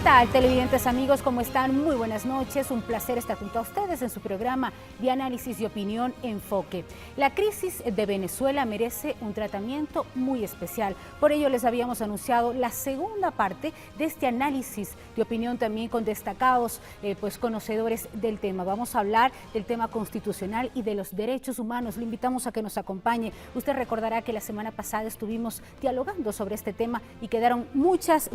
tal, televidentes amigos? ¿Cómo están? Muy buenas noches. Un placer estar junto a ustedes en su programa de análisis y opinión Enfoque. La crisis de Venezuela merece un tratamiento muy especial. Por ello les habíamos anunciado la segunda parte de este análisis de opinión, también con destacados conocedores del tema. Vamos a hablar del tema constitucional y de los derechos humanos. Le invitamos a que nos acompañe. Usted recordará que la semana pasada estuvimos dialogando sobre este tema y quedaron muchas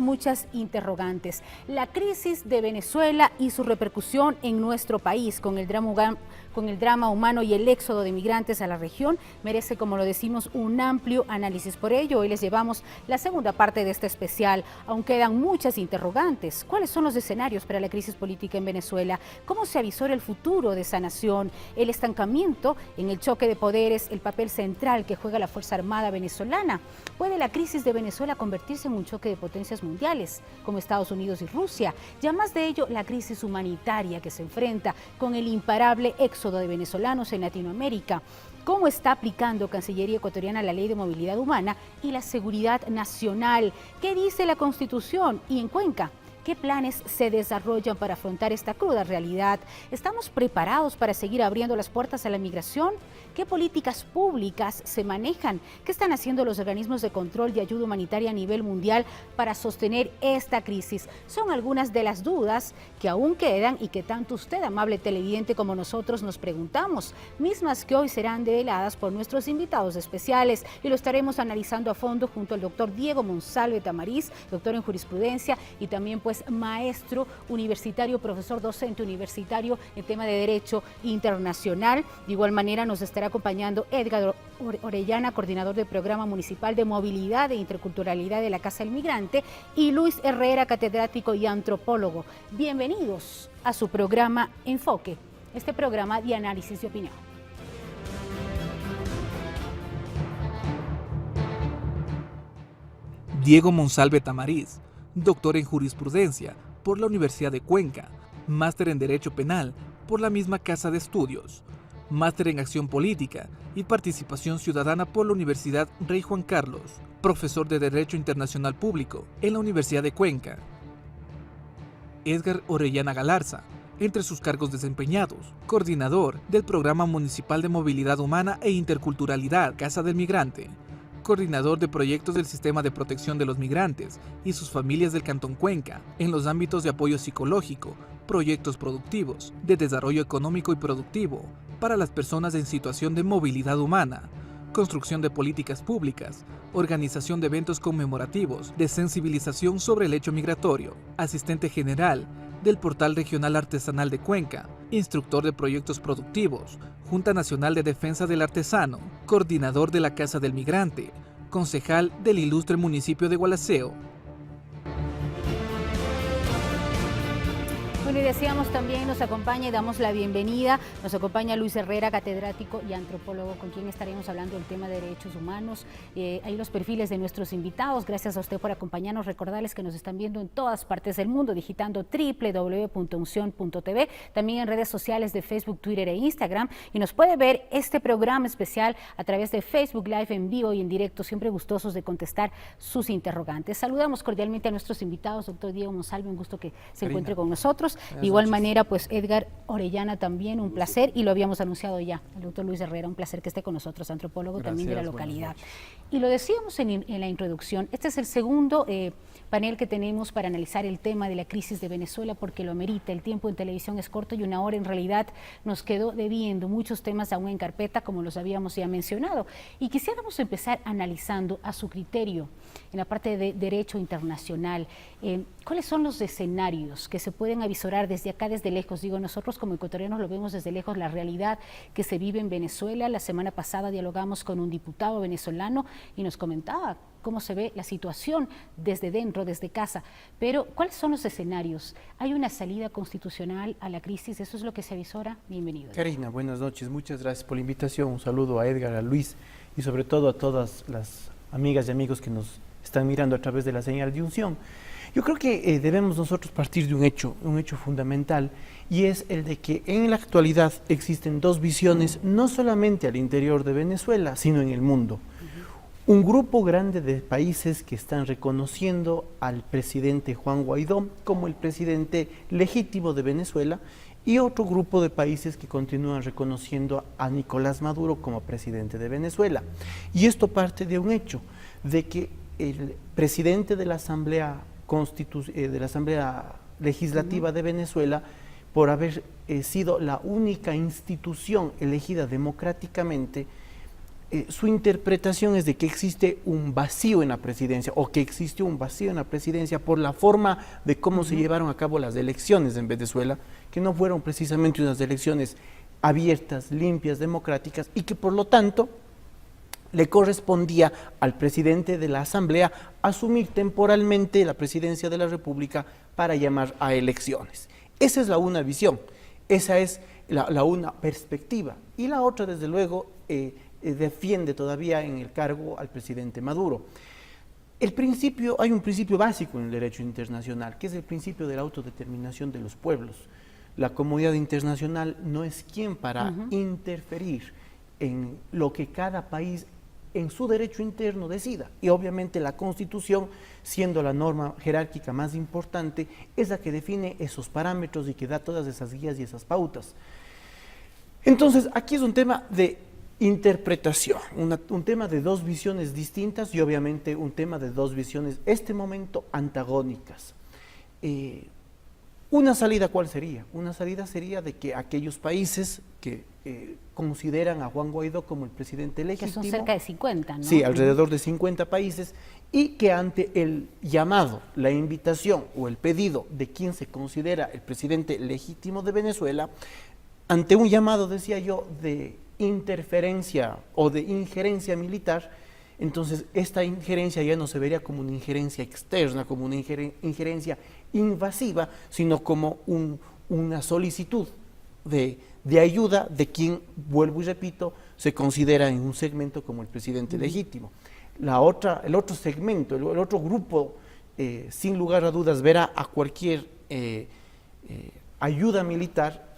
interrogantes. La crisis de Venezuela y su repercusión en nuestro país con el drama humano y el éxodo de migrantes a la región merece, como lo decimos, un amplio análisis. Por ello, hoy les llevamos la segunda parte de este especial. Aún quedan muchas interrogantes. ¿Cuáles son los escenarios para la crisis política en Venezuela? ¿Cómo se avisora el futuro de esa nación? El estancamiento en el choque de poderes, el papel central que juega la Fuerza Armada venezolana. ¿Puede la crisis de Venezuela convertirse en un choque de potencias mundiales, como Estados Unidos y Rusia? Ya más de ello, la crisis humanitaria que se enfrenta con el imparable éxodo de venezolanos en Latinoamérica. ¿Cómo está aplicando Cancillería ecuatoriana la Ley de Movilidad Humana y la seguridad nacional? ¿Qué dice la Constitución? Y en Cuenca, ¿qué planes se desarrollan para afrontar esta cruda realidad? ¿Estamos preparados para seguir abriendo las puertas a la migración? ¿Qué políticas públicas se manejan? ¿Qué están haciendo los organismos de control y ayuda humanitaria a nivel mundial para sostener esta crisis? Son algunas de las dudas que aún quedan y que tanto usted, amable televidente, como nosotros nos preguntamos, mismas que hoy serán develadas por nuestros invitados especiales, y lo estaremos analizando a fondo junto al doctor Diego Monsalve Tamariz, doctor en jurisprudencia y también maestro universitario, profesor docente universitario en tema de Derecho Internacional. De igual manera nos estará acompañando Edgar Orellana, coordinador del Programa Municipal de Movilidad e Interculturalidad de la Casa del Migrante, y Luis Herrera, catedrático y antropólogo. Bienvenidos a su programa Enfoque, este programa de análisis y opinión. Diego Monsalve Tamariz, doctor en jurisprudencia por la Universidad de Cuenca, máster en Derecho Penal por la misma Casa de Estudios, máster en Acción Política y Participación Ciudadana por la Universidad Rey Juan Carlos, profesor de Derecho Internacional Público en la Universidad de Cuenca. Edgar Orellana Galarza, entre sus cargos desempeñados, coordinador del Programa Municipal de Movilidad Humana e Interculturalidad Casa del Migrante, coordinador de proyectos del Sistema de Protección de los Migrantes y sus familias del Cantón Cuenca en los ámbitos de apoyo psicológico, proyectos productivos, de desarrollo económico y productivo para las personas en situación de movilidad humana, construcción de políticas públicas, organización de eventos conmemorativos, de sensibilización sobre el hecho migratorio, asistente general del Portal Regional Artesanal de Cuenca, instructor de proyectos productivos, Junta Nacional de Defensa del Artesano, coordinador de la Casa del Migrante, concejal del ilustre municipio de Gualaceo. Bueno, y decíamos también nos acompaña y damos la bienvenida, nos acompaña Luis Herrera, catedrático y antropólogo, con quien estaremos hablando del tema de derechos humanos. Ahí los perfiles de nuestros invitados. Gracias a usted por acompañarnos. Recordarles que nos están viendo en todas partes del mundo, digitando www.uncion.tv, también en redes sociales de Facebook, Twitter e Instagram, y nos puede ver este programa especial a través de Facebook Live en vivo y en directo, siempre gustosos de contestar sus interrogantes. Saludamos cordialmente a nuestros invitados, doctor Diego Monsalve, un gusto que se encuentre con nosotros. De igual manera, Edgar Orellana también, un placer, y lo habíamos anunciado ya, el doctor Luis Herrera, un placer que esté con nosotros, antropólogo también de la localidad. Y lo decíamos en la introducción, este es el segundo panel que tenemos para analizar el tema de la crisis de Venezuela, porque lo amerita. El tiempo en televisión es corto y una hora en realidad nos quedó debiendo muchos temas aún en carpeta, como los habíamos ya mencionado. Y quisiéramos empezar analizando a su criterio, en la parte de derecho internacional, ¿cuáles son los escenarios que se pueden avisorar desde acá, desde lejos? Digo, nosotros como ecuatorianos lo vemos desde lejos, la realidad que se vive en Venezuela. La semana pasada dialogamos con un diputado venezolano y nos comentaba cómo se ve la situación desde dentro, desde casa. Pero, ¿cuáles son los escenarios? ¿Hay una salida constitucional a la crisis? ¿Eso es lo que se avisora? Bienvenido. Karina, buenas noches. Muchas gracias por la invitación. Un saludo a Edgar, a Luis y sobre todo a todas las amigas y amigos que nos están mirando a través de la señal de Unción. Yo creo que debemos nosotros partir de un hecho fundamental, y es el de que en la actualidad existen dos visiones, no solamente al interior de Venezuela, sino en el mundo. un grupo grande de países que están reconociendo al presidente Juan Guaidó como el presidente legítimo de Venezuela y otro grupo de países que continúan reconociendo a Nicolás Maduro como presidente de Venezuela. Y esto parte de un hecho, de que el presidente de la Asamblea Legislativa de Venezuela, por haber sido la única institución elegida democráticamente, su interpretación es de que existe un vacío en la presidencia, o que existió un vacío en la presidencia por la forma de cómo se llevaron a cabo las elecciones en Venezuela, que no fueron precisamente unas elecciones abiertas, limpias, democráticas, y que por lo tanto le correspondía al presidente de la Asamblea asumir temporalmente la presidencia de la República para llamar a elecciones. Esa es la una visión, esa es la una perspectiva, y la otra, desde luego, defiende todavía en el cargo al presidente Maduro. Hay un principio básico en el derecho internacional, que es el principio de la autodeterminación de los pueblos. La comunidad internacional no es quien para interferir en lo que cada país en su derecho interno decida. Y obviamente la Constitución, siendo la norma jerárquica más importante, es la que define esos parámetros y que da todas esas guías y esas pautas. Entonces, aquí es un tema de interpretación, un tema de dos visiones distintas y obviamente un tema de dos visiones, este momento, antagónicas. ¿Una salida cuál sería? Una salida sería de que aquellos países que consideran a Juan Guaidó como el presidente legítimo, que son cerca de 50, ¿no? Sí, alrededor de 50 países, y que ante el llamado, la invitación o el pedido de quien se considera el presidente legítimo de Venezuela, ante un llamado, decía yo, de interferencia o de injerencia militar, entonces esta injerencia ya no se vería como una injerencia externa, como una injerencia invasiva, sino como una solicitud de ayuda de quien, vuelvo y repito, se considera en un segmento como el presidente legítimo. El otro segmento, el otro grupo, sin lugar a dudas, verá a cualquier ayuda militar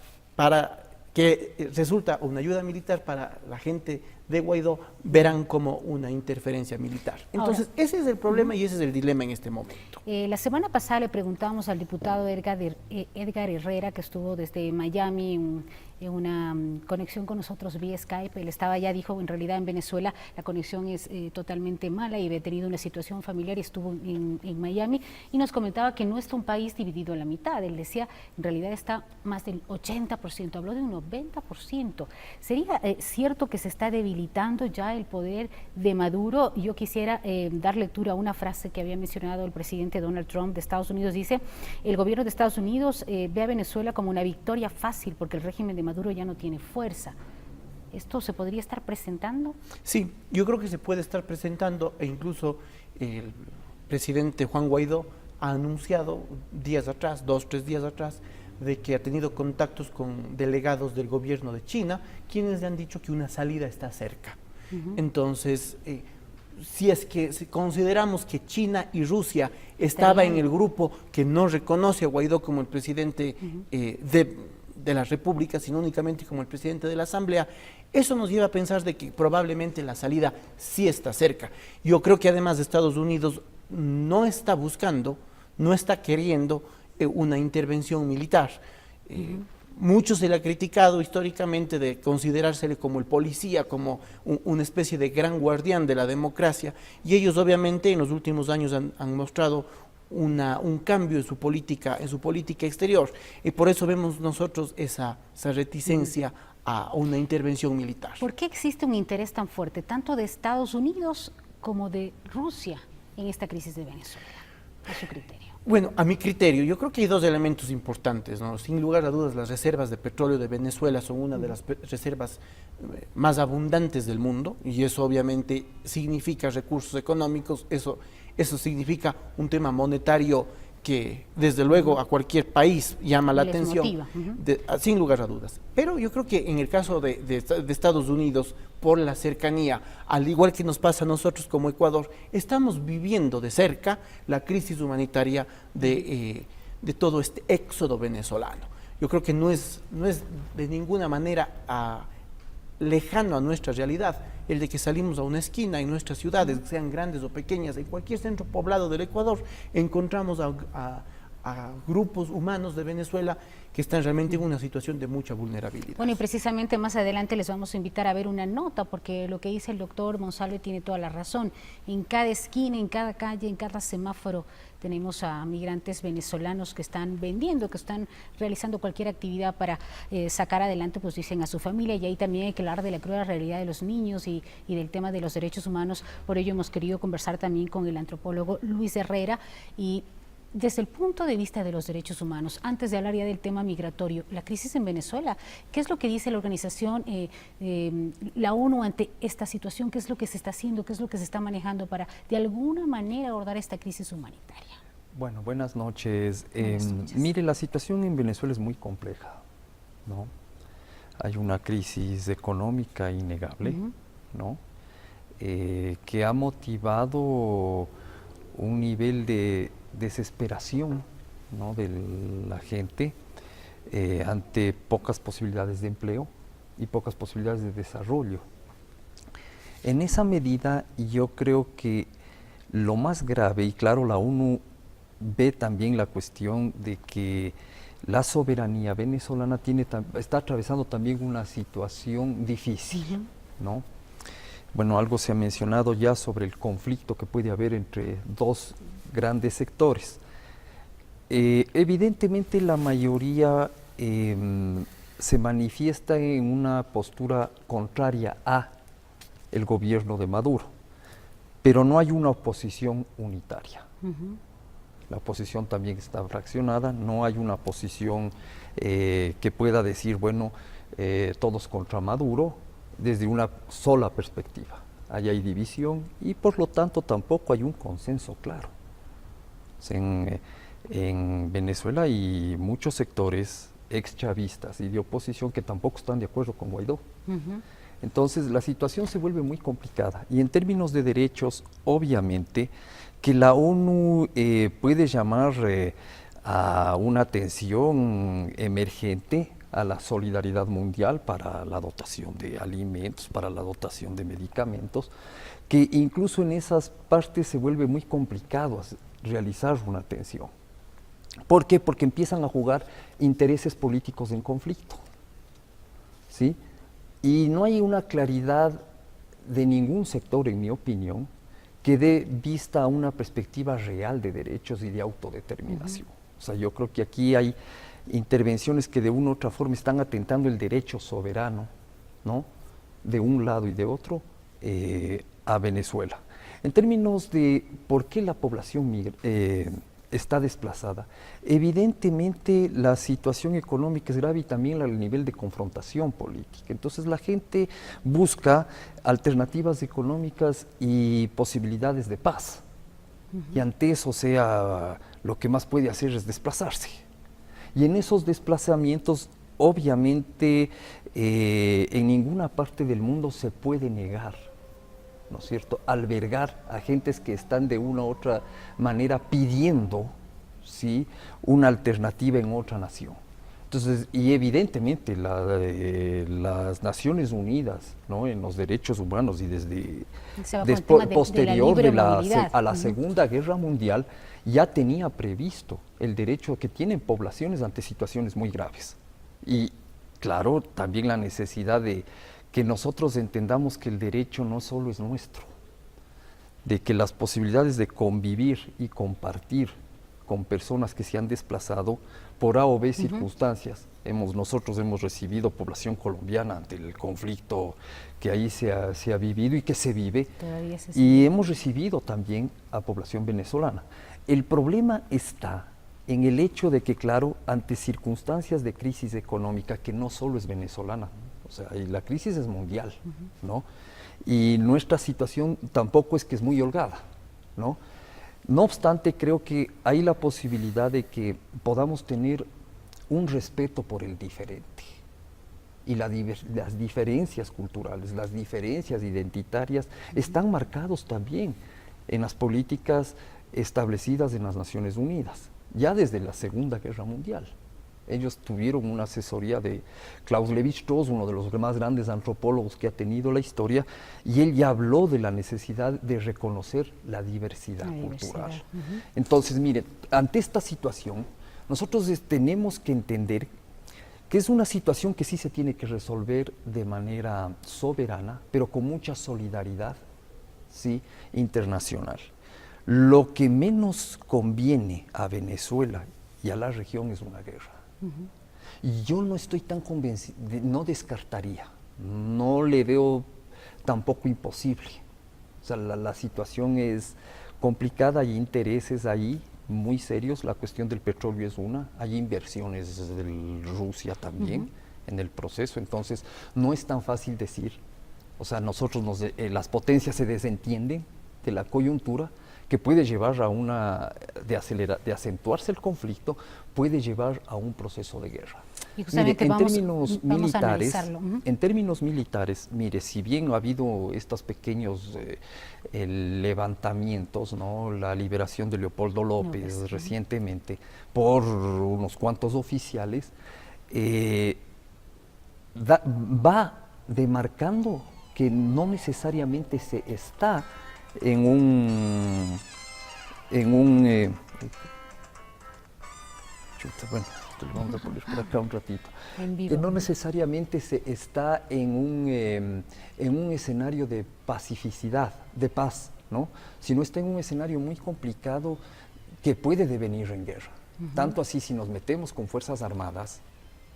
que resulta una ayuda militar para la gente de Guaidó, verán como una interferencia militar. Entonces, ese es el problema y ese es el dilema en este momento. La semana pasada le preguntábamos al diputado Edgar Herrera, que estuvo desde Miami en una conexión con nosotros vía Skype. Él estaba ya, dijo, en realidad en Venezuela la conexión es totalmente mala y había tenido una situación familiar y estuvo en Miami, y nos comentaba que no está un país dividido a la mitad. Él decía, en realidad está más del 80%, habló de un 90%. ¿Sería cierto que se está debilitando ya el poder de Maduro? Yo quisiera dar lectura a una frase que había mencionado el presidente Donald Trump de Estados Unidos. Dice, el gobierno de Estados Unidos ve a Venezuela como una victoria fácil porque el régimen de Maduro ya no tiene fuerza. ¿Esto se podría estar presentando? Sí, yo creo que se puede estar presentando, e incluso el presidente Juan Guaidó ha anunciado días atrás, 2-3 días atrás, de que ha tenido contactos con delegados del gobierno de China, quienes le han dicho que una salida está cerca. Entonces, si es que consideramos que China y Rusia estaban en el grupo que no reconoce a Guaidó como el presidente de la República, sino únicamente como el presidente de la Asamblea, eso nos lleva a pensar de que probablemente la salida sí está cerca. Yo creo que además Estados Unidos no está buscando, no está queriendo una intervención militar. Mucho se le ha criticado históricamente de considerársele como el policía, como una especie de gran guardián de la democracia, y ellos obviamente en los últimos años han mostrado un cambio en su política exterior, y por eso vemos nosotros esa reticencia a una intervención militar. ¿Por qué existe un interés tan fuerte, tanto de Estados Unidos como de Rusia, en esta crisis de Venezuela, a su criterio? Bueno, a mi criterio, yo creo que hay dos elementos importantes, ¿no? Sin lugar a dudas, las reservas de petróleo de Venezuela son una de las reservas más abundantes del mundo, y eso obviamente significa recursos económicos, eso significa un tema monetario que desde luego a cualquier país llama la atención, sin lugar a dudas. Pero yo creo que en el caso de Estados Unidos, por la cercanía, al igual que nos pasa a nosotros como Ecuador, estamos viviendo de cerca la crisis humanitaria de todo este éxodo venezolano. Yo creo que no es de ninguna manera lejano a nuestra realidad, el de que salimos a una esquina en nuestras ciudades, sean grandes o pequeñas, en cualquier centro poblado del Ecuador, encontramos a grupos humanos de Venezuela que están realmente en una situación de mucha vulnerabilidad. Bueno, y precisamente más adelante les vamos a invitar a ver una nota, porque lo que dice el doctor Monsalve tiene toda la razón. En cada esquina, en cada calle, en cada semáforo tenemos a migrantes venezolanos que están vendiendo, que están realizando cualquier actividad para sacar adelante, pues dicen, a su familia, y ahí también hay que hablar de la cruda realidad de los niños y del tema de los derechos humanos. Por ello hemos querido conversar también con el antropólogo Luis Herrera. Y desde el punto de vista de los derechos humanos, antes de hablar ya del tema migratorio, la crisis en Venezuela, ¿qué es lo que dice la organización, la ONU ante esta situación? ¿Qué es lo que se está haciendo? ¿Qué es lo que se está manejando para de alguna manera abordar esta crisis humanitaria? Bueno, buenas noches. Buenas noches. Mire, la situación en Venezuela es muy compleja, ¿no? Hay una crisis económica innegable, ¿no? Que ha motivado un nivel de desesperación, ¿no?, de la gente ante pocas posibilidades de empleo y pocas posibilidades de desarrollo. En esa medida yo creo que lo más grave, y claro, la ONU ve también la cuestión de que la soberanía venezolana está atravesando también una situación difícil, ¿no? Bueno, algo se ha mencionado ya sobre el conflicto que puede haber entre dos grandes sectores. Evidentemente la mayoría se manifiesta en una postura contraria a el gobierno de Maduro, pero no hay una oposición unitaria. La oposición también está fraccionada, no hay una posición que pueda decir, bueno, todos contra Maduro, desde una sola perspectiva. Ahí hay división y por lo tanto tampoco hay un consenso claro. En Venezuela hay muchos sectores exchavistas y de oposición que tampoco están de acuerdo con Guaidó. Entonces la situación se vuelve muy complicada y en términos de derechos, obviamente, que la ONU puede llamar a una atención emergente a la solidaridad mundial para la dotación de alimentos, para la dotación de medicamentos, que incluso en esas partes se vuelve muy complicado realizar una atención. ¿Por qué? Porque empiezan a jugar intereses políticos en conflicto, ¿sí? Y no hay una claridad de ningún sector, en mi opinión, que dé vista a una perspectiva real de derechos y de autodeterminación. O sea, yo creo que aquí hay intervenciones que de una u otra forma están atentando el derecho soberano, ¿no?, de un lado y de otro a Venezuela. En términos de por qué la población está desplazada, evidentemente la situación económica es grave y también el nivel de confrontación política. Entonces la gente busca alternativas económicas y posibilidades de paz. Y ante eso, lo que más puede hacer es desplazarse. Y en esos desplazamientos, obviamente, en ninguna parte del mundo se puede negar, ¿no es cierto?, albergar a gentes que están de una u otra manera pidiendo, ¿sí?, una alternativa en otra nación. Entonces, y evidentemente las Naciones Unidas, ¿no?, en los derechos humanos y desde posterior a la Segunda Guerra Mundial, ya tenía previsto el derecho que tienen poblaciones ante situaciones muy graves. Y claro, también la necesidad de que nosotros entendamos que el derecho no solo es nuestro, de que las posibilidades de convivir y compartir con personas que se han desplazado por A o B circunstancias. Nosotros hemos recibido población colombiana ante el conflicto que ahí se ha vivido y que se vive, y hemos recibido también a población venezolana. El problema está en el hecho de que, claro, ante circunstancias de crisis económica, que no solo es venezolana, o sea, la crisis es mundial, ¿no? Y nuestra situación tampoco es que es muy holgada, ¿no? No obstante, creo que hay la posibilidad de que podamos tener un respeto por el diferente. Y las diferencias culturales, las diferencias identitarias están marcados también en las políticas establecidas en las Naciones Unidas, ya desde la Segunda Guerra Mundial, Ellos tuvieron una asesoría de Klaus Lévi-Strauss, uno de los más grandes antropólogos que ha tenido la historia, y él ya habló de la necesidad de reconocer la diversidad cultural. Entonces, miren, ante esta situación, nosotros tenemos que entender que es una situación que sí se tiene que resolver de manera soberana, pero con mucha solidaridad, ¿sí?, internacional. Lo que menos conviene a Venezuela y a la región es una guerra. Y yo no estoy tan convencido, no descartaría, no le veo tampoco imposible. O sea, la situación es complicada, hay intereses ahí muy serios, la cuestión del petróleo es una, hay inversiones de Rusia también en el proceso, entonces no es tan fácil decir, o sea, nosotros las potencias se desentienden de la coyuntura, que puede llevar a de acentuarse el conflicto, puede llevar a un proceso de guerra. Y justamente mire, en términos militares, mire, si bien ha habido estos pequeños levantamientos, ¿no?, la liberación de Leopoldo López recientemente por unos cuantos oficiales, va demarcando que no necesariamente se está en un bueno, te lo vamos a poner por acá un ratito, que no necesariamente se está en un escenario de pacificidad, de paz, ¿no?, sino está en un escenario muy complicado que puede devenir en guerra. Tanto así, si nos metemos con fuerzas armadas,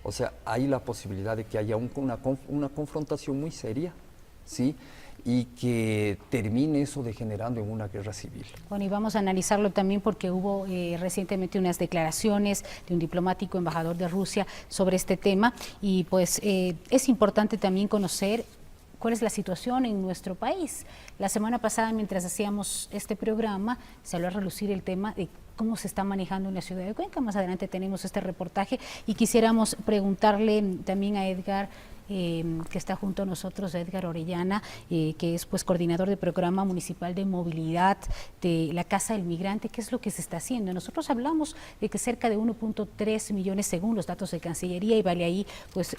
o sea, hay la posibilidad de que haya una confrontación muy seria, ¿sí?, y que termine eso degenerando en una guerra civil. Bueno, y vamos a analizarlo también porque hubo recientemente unas declaraciones de un diplomático embajador de Rusia sobre este tema, y pues es importante también conocer cuál es la situación en nuestro país. La semana pasada, mientras hacíamos este programa, se habló a relucir el tema de cómo se está manejando en la ciudad de Cuenca. Más adelante tenemos este reportaje y quisiéramos preguntarle también a Edgar, que está junto a nosotros, Edgar Orellana, que es pues coordinador de programa municipal de movilidad de la Casa del Migrante. ¿Qué es lo que se está haciendo? Nosotros hablamos de que cerca de 1.3 millones según los datos de Cancillería, y vale ahí pues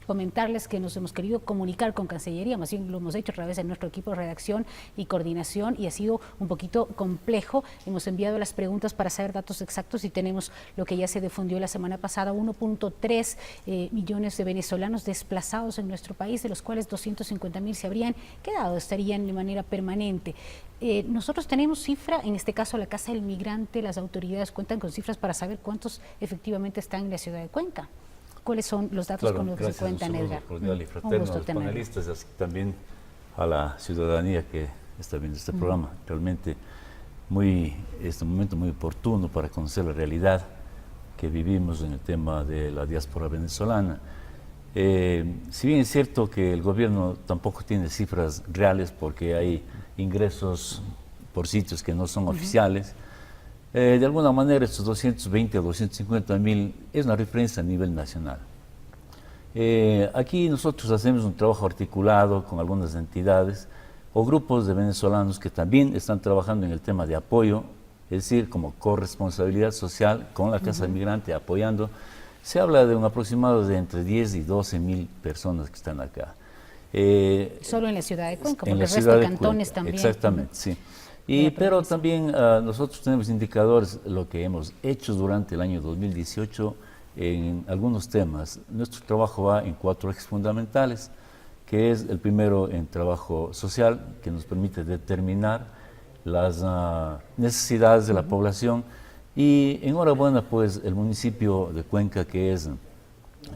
comentarles que nos hemos querido comunicar con Cancillería, más bien lo hemos hecho a través de nuestro equipo de redacción y coordinación, y ha sido un poquito complejo. Hemos enviado las preguntas para saber datos exactos y tenemos lo que ya se difundió la semana pasada: 1.3 millones de venezolanos desplazados en nuestro país, de los cuales 250.000 se habrían quedado, estarían de manera permanente. Nosotros tenemos cifra, en este caso la Casa del Migrante, las autoridades cuentan con cifras para saber cuántos efectivamente están en la ciudad de Cuenca. ¿Cuáles son los datos con los que se cuentan, Edgar? Cordial y fraterno a los panelistas, así también a la ciudadanía que está viendo este programa. Realmente es un momento muy oportuno para conocer la realidad que vivimos en el tema de la diáspora venezolana. Si bien es cierto que el gobierno tampoco tiene cifras reales porque hay ingresos por sitios que no son oficiales, de alguna manera estos 220 o 250.000 es una referencia a nivel nacional. Aquí nosotros hacemos un trabajo articulado con algunas entidades o grupos de venezolanos que también están trabajando en el tema de apoyo, es decir, como corresponsabilidad social con la Casa del Migrante, apoyando. Se habla de un aproximado de entre 10 y 12.000 personas que están acá. Solo en la ciudad de Cuenca, porque el resto de cantones también. Exactamente, sí. Pero también nosotros tenemos indicadores, lo que hemos hecho durante el año 2018 en algunos temas. Nuestro trabajo va en 4 ejes fundamentales, que es el primero en trabajo social, que nos permite determinar las necesidades de la población, y enhorabuena pues el municipio de Cuenca, que es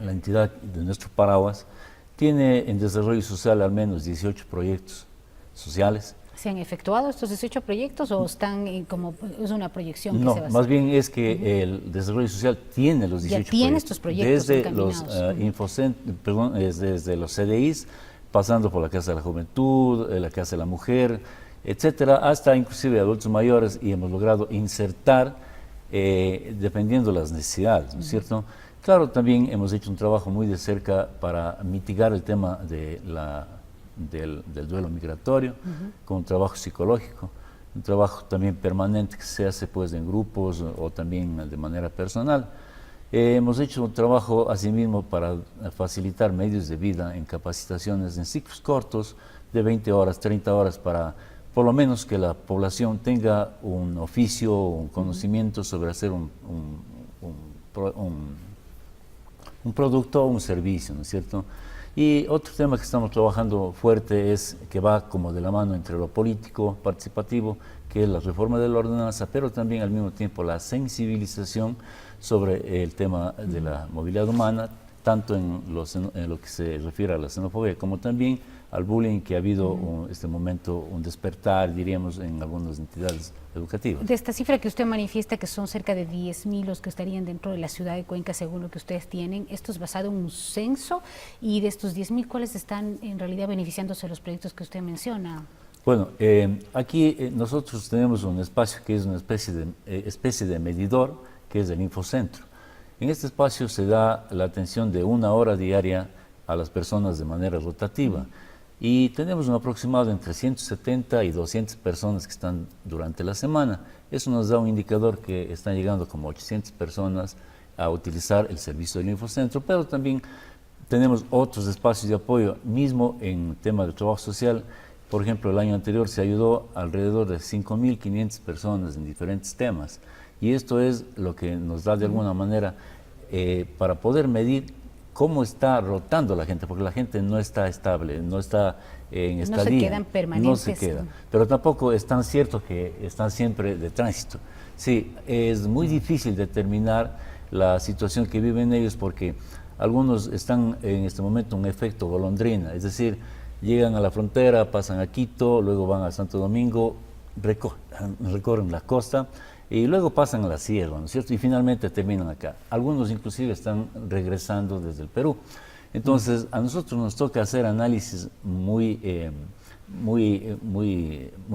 la entidad de nuestro paraguas, tiene en desarrollo social al menos 18 proyectos sociales. ¿Se han efectuado estos 18 proyectos o están como es una proyección que no, se va a hacer? Más bien es que el desarrollo social tiene los 18 ya tiene estos proyectos desde los desde los CDIs, pasando por la Casa de la Juventud, la Casa de la Mujer, etcétera, hasta inclusive adultos mayores, y hemos logrado insertar dependiendo de las necesidades, ¿no es cierto? Claro, también hemos hecho un trabajo muy de cerca para mitigar el tema de del duelo migratorio, con un trabajo psicológico, un trabajo también permanente que se hace pues en grupos o también de manera personal. Hemos hecho un trabajo asimismo para facilitar medios de vida en capacitaciones en ciclos cortos de 20 horas, 30 horas, para por lo menos que la población tenga un oficio, un conocimiento sobre hacer un producto o un servicio, ¿no es cierto? Y otro tema que estamos trabajando fuerte es que va como de la mano entre lo político, participativo, que es la reforma de la ordenanza, pero también al mismo tiempo la sensibilización sobre el tema de la movilidad humana, tanto en lo que se refiere a la xenofobia como también al bullying, que ha habido este momento un despertar, diríamos, en algunas entidades educativas. De esta cifra que usted manifiesta, que son cerca de 10.000 los que estarían dentro de la ciudad de Cuenca, según lo que ustedes tienen, esto es basado en un censo, y de estos 10.000, ¿cuáles están en realidad beneficiándose de los proyectos que usted menciona? Bueno, aquí nosotros tenemos un espacio que es una especie de medidor, que es el Infocentro. En este espacio se da la atención de 1 hora diaria a las personas de manera rotativa. Y tenemos un aproximado de entre 170 y 200 personas que están durante la semana. Eso nos da un indicador que están llegando como 800 personas a utilizar el servicio del Infocentro, pero también tenemos otros espacios de apoyo, mismo en tema de trabajo social. Por ejemplo, el año anterior se ayudó alrededor de 5.500 personas en diferentes temas. Y esto es lo que nos da de alguna manera para poder medir cómo está rotando la gente, porque la gente no está estable, no está en estadía. No se quedan permanentes. No se queda, pero tampoco es tan cierto que están siempre de tránsito. Sí, es muy difícil determinar la situación que viven ellos, porque algunos están en este momento en un efecto golondrina, es decir, llegan a la frontera, pasan a Quito, luego van a Santo Domingo, recorren la costa, y luego pasan a la sierra, ¿no es cierto? Y finalmente terminan acá. Algunos inclusive están regresando desde el Perú. Entonces, a nosotros nos toca hacer análisis muy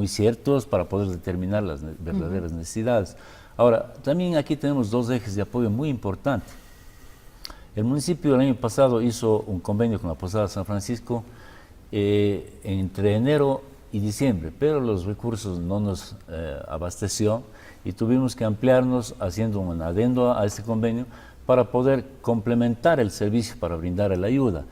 ciertos para poder determinar las verdaderas necesidades. Ahora, también aquí tenemos 2 ejes de apoyo muy importantes. El municipio el año pasado hizo un convenio con la Posada San Francisco entre enero y diciembre, pero los recursos no nos abasteció, y tuvimos que ampliarnos haciendo un adendo a este convenio para poder complementar el servicio para brindar la ayuda.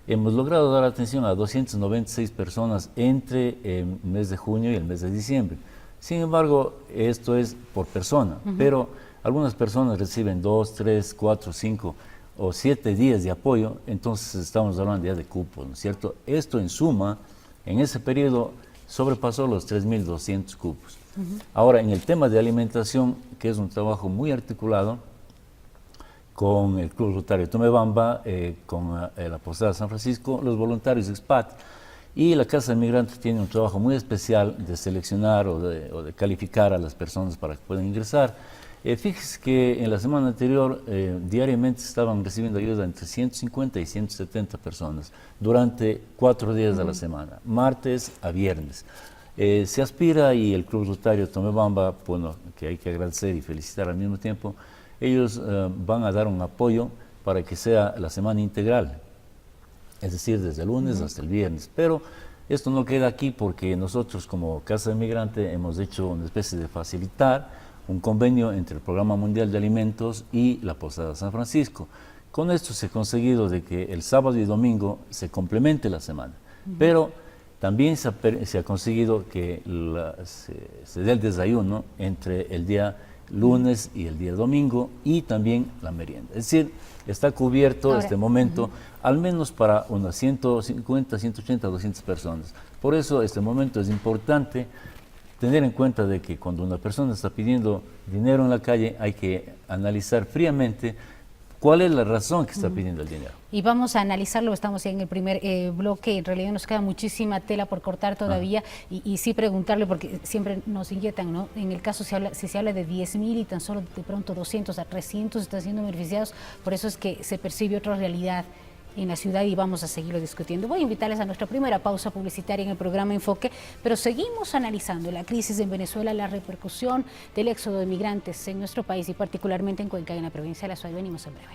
Hemos logrado dar atención a 296 personas entre el mes de junio y el mes de diciembre. Sin embargo, esto es por persona, pero algunas personas reciben 2, 3, 4, 5 o 7 días de apoyo, entonces estamos hablando ya de cupos, ¿no es cierto? Esto en suma, en ese periodo, sobrepasó los 3.200 cupos. Ahora, en el tema de alimentación, que es un trabajo muy articulado con el Club Rotario Tomebamba, con la Posada San Francisco, los voluntarios expat, y la Casa del Migrante tiene un trabajo muy especial de seleccionar o de calificar a las personas para que puedan ingresar. Fíjese que en la semana anterior diariamente estaban recibiendo ayuda entre 150 y 170 personas durante 4 días de la semana, martes a viernes. Se aspira, y el Club Rotario Tomebamba, bueno, que hay que agradecer y felicitar al mismo tiempo, ellos van a dar un apoyo para que sea la semana integral, es decir, desde el lunes hasta el viernes. Pero esto no queda aquí, porque nosotros como Casa del Migrante hemos hecho una especie de facilitar un convenio entre el Programa Mundial de Alimentos y la Posada San Francisco. Con esto se ha conseguido de que el sábado y domingo se complemente la semana, pero también se ha conseguido que se dé el desayuno entre el día lunes y el día domingo, y también la merienda. Es decir, está cubierto ahora, este momento, al menos para unas 150, 180, 200 personas. Por eso este momento es importante tener en cuenta de que cuando una persona está pidiendo dinero en la calle, hay que analizar fríamente cuál es la razón que está pidiendo el dinero. Y vamos a analizarlo, estamos en el primer bloque, en realidad nos queda muchísima tela por cortar todavía, y sí preguntarle, porque siempre nos inquietan, ¿no? En el caso, si se habla de 10.000 y tan solo de pronto 200 a 300 están siendo beneficiados, por eso es que se percibe otra realidad en la ciudad, y vamos a seguirlo discutiendo. Voy a invitarles a nuestra primera pausa publicitaria en el programa Enfoque, pero seguimos analizando la crisis en Venezuela, la repercusión del éxodo de migrantes en nuestro país y particularmente en Cuenca y en la provincia de La Suay. Venimos en breve.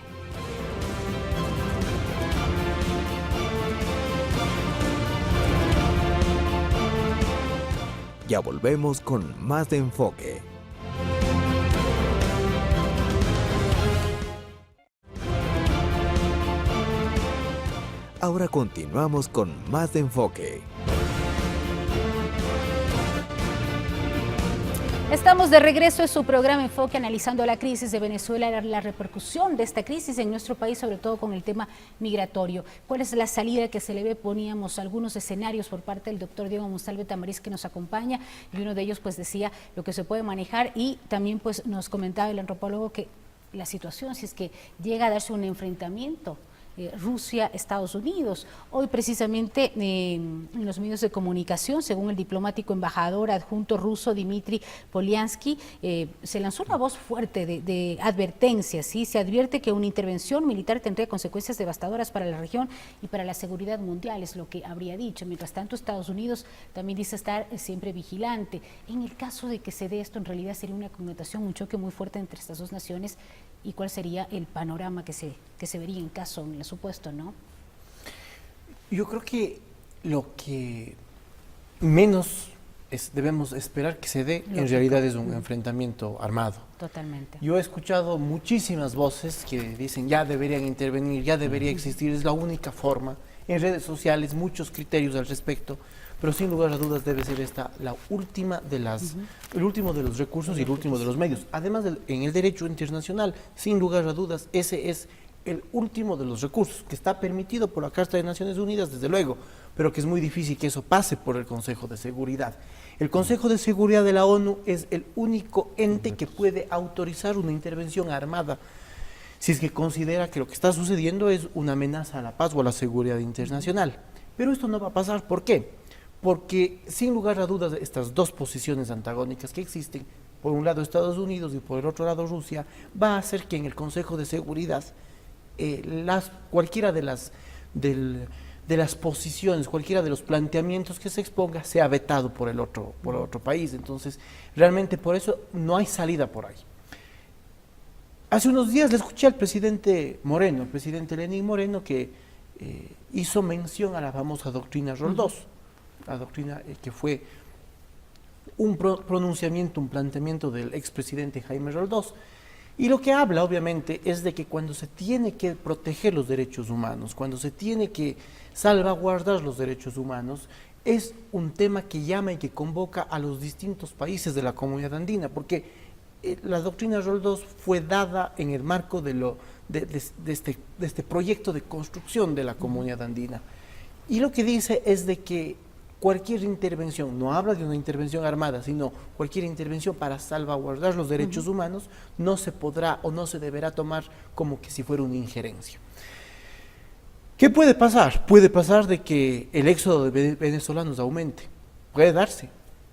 Ya volvemos con más de Enfoque. Ahora continuamos con más de Enfoque. Estamos de regreso en su programa Enfoque, analizando la crisis de Venezuela, la repercusión de esta crisis en nuestro país, sobre todo con el tema migratorio. ¿Cuál es la salida que se le ve? Poníamos algunos escenarios por parte del doctor Diego Monsalve Tamariz, que nos acompaña, y uno de ellos pues decía lo que se puede manejar, y también pues nos comentaba el antropólogo que la situación, si es que llega a darse un enfrentamiento Rusia-Estados Unidos. Hoy precisamente en los medios de comunicación, según el diplomático embajador adjunto ruso Dmitry Polyansky, se lanzó una voz fuerte de advertencia, ¿sí? Se advierte que una intervención militar tendría consecuencias devastadoras para la región y para la seguridad mundial, es lo que habría dicho. Mientras tanto, Estados Unidos también dice estar siempre vigilante. En el caso de que se dé esto, en realidad sería una connotación, un choque muy fuerte entre estas dos naciones. ¿Y cuál sería el panorama que se vería en caso, en el supuesto, no? Yo creo que lo que menos debemos esperar que se dé, en realidad es un enfrentamiento armado. Totalmente. Yo he escuchado muchísimas voces que dicen ya deberían intervenir, ya debería existir, es la única forma. En redes sociales, muchos criterios al respecto, pero sin lugar a dudas debe ser esta la última de las, el último de los recursos y el último de los medios. Además, en el derecho internacional, sin lugar a dudas, ese es el último de los recursos, que está permitido por la Carta de Naciones Unidas, desde luego, pero que es muy difícil que eso pase por el Consejo de Seguridad. El Consejo de Seguridad de la ONU es el único ente que puede autorizar una intervención armada si es que considera que lo que está sucediendo es una amenaza a la paz o a la seguridad internacional. Pero esto no va a pasar. ¿Por qué? Porque sin lugar a dudas estas dos posiciones antagónicas que existen, por un lado Estados Unidos y por el otro lado Rusia, va a hacer que en el Consejo de Seguridad cualquiera de las posiciones, cualquiera de los planteamientos que se exponga sea vetado por el otro país. Entonces, realmente por eso no hay salida por ahí. Hace unos días le escuché al presidente Moreno, el presidente Lenín Moreno, que hizo mención a la famosa doctrina Roldós, la doctrina que fue un pronunciamiento, un planteamiento del expresidente Jaime Roldós. Y lo que habla, obviamente, es de que cuando se tiene que proteger los derechos humanos, cuando se tiene que salvaguardar los derechos humanos, es un tema que llama y que convoca a los distintos países de la comunidad andina, porque la doctrina Roldós fue dada en el marco de este proyecto de construcción de la comunidad andina. Y lo que dice es de que cualquier intervención, no habla de una intervención armada, sino cualquier intervención para salvaguardar los derechos humanos, no se podrá o no se deberá tomar como que si fuera una injerencia. ¿Qué puede pasar? Puede pasar de que el éxodo de venezolanos aumente, puede darse.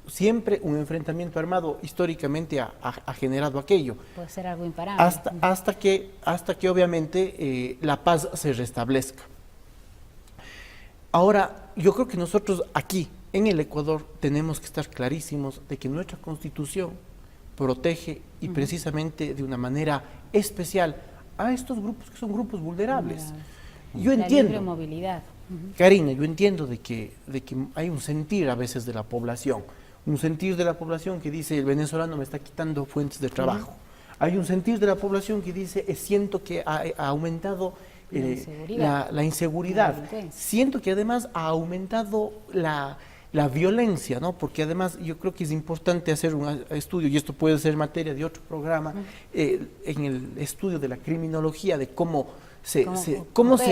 Siempre un enfrentamiento armado históricamente ha generado aquello. Puede ser algo imparable. Hasta que obviamente la paz se restablezca. Ahora, yo creo que nosotros aquí, en el Ecuador, tenemos que estar clarísimos de que nuestra Constitución protege y precisamente de una manera especial a estos grupos que son grupos vulnerables. Yo entiendo. La libre movilidad. Karina, yo entiendo de que hay un sentir a veces de la población, un sentir de la población que dice el venezolano me está quitando fuentes de trabajo. Hay un sentir de la población que dice siento que ha aumentado la inseguridad. Siento que además ha aumentado la violencia, ¿no? Porque además yo creo que es importante hacer un estudio, y esto puede ser materia de otro programa, en el estudio de la criminología, de cómo se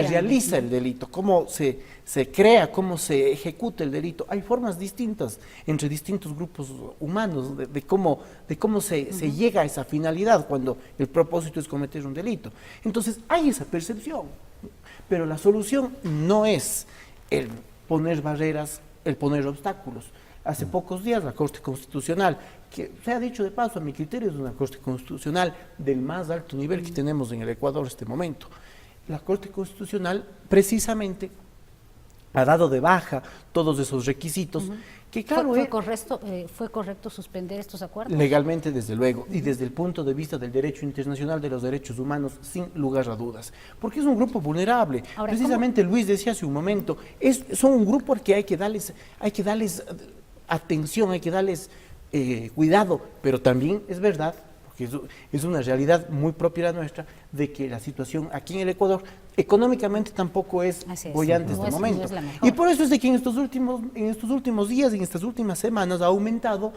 realiza el delito, cómo se crea, cómo se ejecuta el delito. Hay formas distintas entre distintos grupos humanos de cómo se llega a esa finalidad cuando el propósito es cometer un delito. Entonces hay esa percepción, pero la solución no es el poner barreras, el poner obstáculos. Hace pocos días la Corte Constitucional, que se ha dicho de paso, a mi criterio es una Corte Constitucional del más alto nivel que tenemos en el Ecuador en este momento. La Corte Constitucional precisamente ha dado de baja todos esos requisitos que claro ¿Fue correcto suspender estos acuerdos? Legalmente, desde luego, y desde el punto de vista del derecho internacional de los derechos humanos, sin lugar a dudas, porque es un grupo vulnerable. Ahora, precisamente Luis decía hace un momento, son un grupo al que hay que darles atención, hay que darles cuidado, pero también es verdad, porque eso es una realidad muy propia de la nuestra, de que la situación aquí en el Ecuador económicamente tampoco es boyante en este momento. Y por eso es de que en estos últimos días, en estas últimas semanas, ha aumentado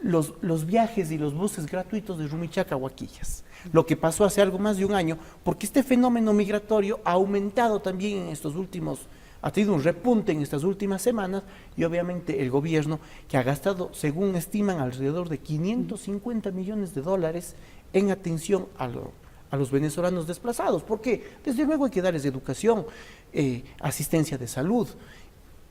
los viajes y los buses gratuitos de Rumichaca a Huaquillas. Lo que pasó hace algo más de un año, porque este fenómeno migratorio ha aumentado también en estos últimos, ha tenido un repunte en estas últimas semanas, y obviamente el gobierno, que ha gastado, según estiman, alrededor de 550 millones de dólares en atención a los venezolanos desplazados, porque desde luego hay que darles educación, asistencia de salud.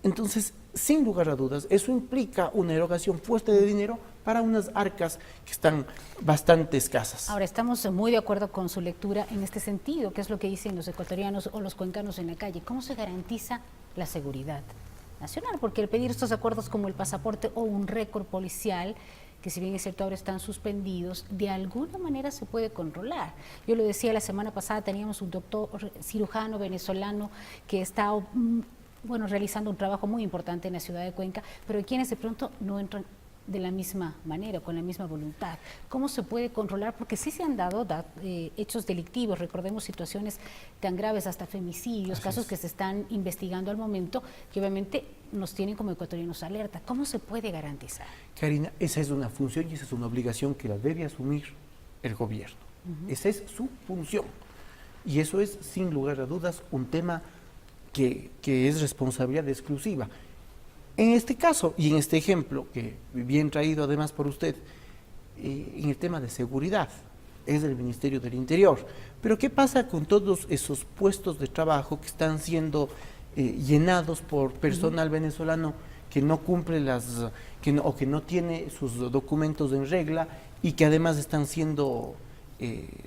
Entonces, sin lugar a dudas, eso implica una erogación fuerte de dinero para unas arcas que están bastante escasas. Ahora, estamos muy de acuerdo con su lectura en este sentido, que es lo que dicen los ecuatorianos o los cuencanos en la calle. ¿Cómo se garantiza la seguridad nacional? Porque el pedir estos acuerdos como el pasaporte o un récord policial, que si bien es cierto ahora están suspendidos, de alguna manera se puede controlar. Yo lo decía la semana pasada, teníamos un doctor cirujano venezolano que está realizando un trabajo muy importante en la ciudad de Cuenca, pero quienes de pronto no entran de la misma manera, con la misma voluntad. ¿Cómo se puede controlar? Porque sí se han dado hechos delictivos, recordemos situaciones tan graves, hasta femicidios, casos que se están investigando al momento, que obviamente nos tienen como ecuatorianos alerta. ¿Cómo se puede garantizar? Karina, esa es una función y esa es una obligación que la debe asumir el gobierno. Esa es su función. Y eso es, sin lugar a dudas, un tema que es responsabilidad exclusiva. En este caso y en este ejemplo, que bien traído además por usted, en el tema de seguridad, es del Ministerio del Interior. Pero ¿qué pasa con todos esos puestos de trabajo que están siendo llenados por personal venezolano que no cumple o que no tiene sus documentos en regla y que además están siendo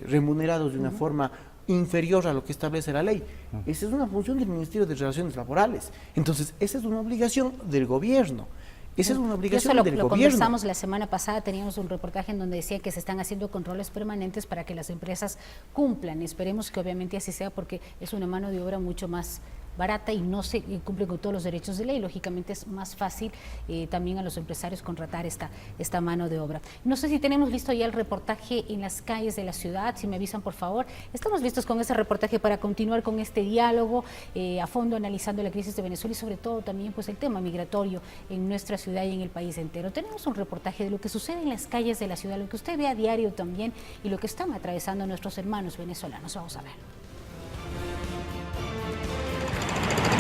remunerados de una forma inferior a lo que establece la ley? Esa es una función del Ministerio de Relaciones Laborales. Entonces, esa es una obligación del gobierno. Esa es una obligación del gobierno. Lo conversamos la semana pasada, teníamos un reportaje en donde decía que se están haciendo controles permanentes para que las empresas cumplan. Esperemos que obviamente así sea, porque es una mano de obra mucho más barata y no se cumple con todos los derechos de ley. Lógicamente es más fácil también a los empresarios contratar esta mano de obra. No sé si tenemos listo ya el reportaje en las calles de la ciudad, si me avisan por favor. Estamos listos con ese reportaje para continuar con este diálogo a fondo, analizando la crisis de Venezuela y sobre todo también pues el tema migratorio en nuestra ciudad y en el país entero. Tenemos un reportaje de lo que sucede en las calles de la ciudad, lo que usted ve a diario también y lo que están atravesando nuestros hermanos venezolanos. Vamos a ver.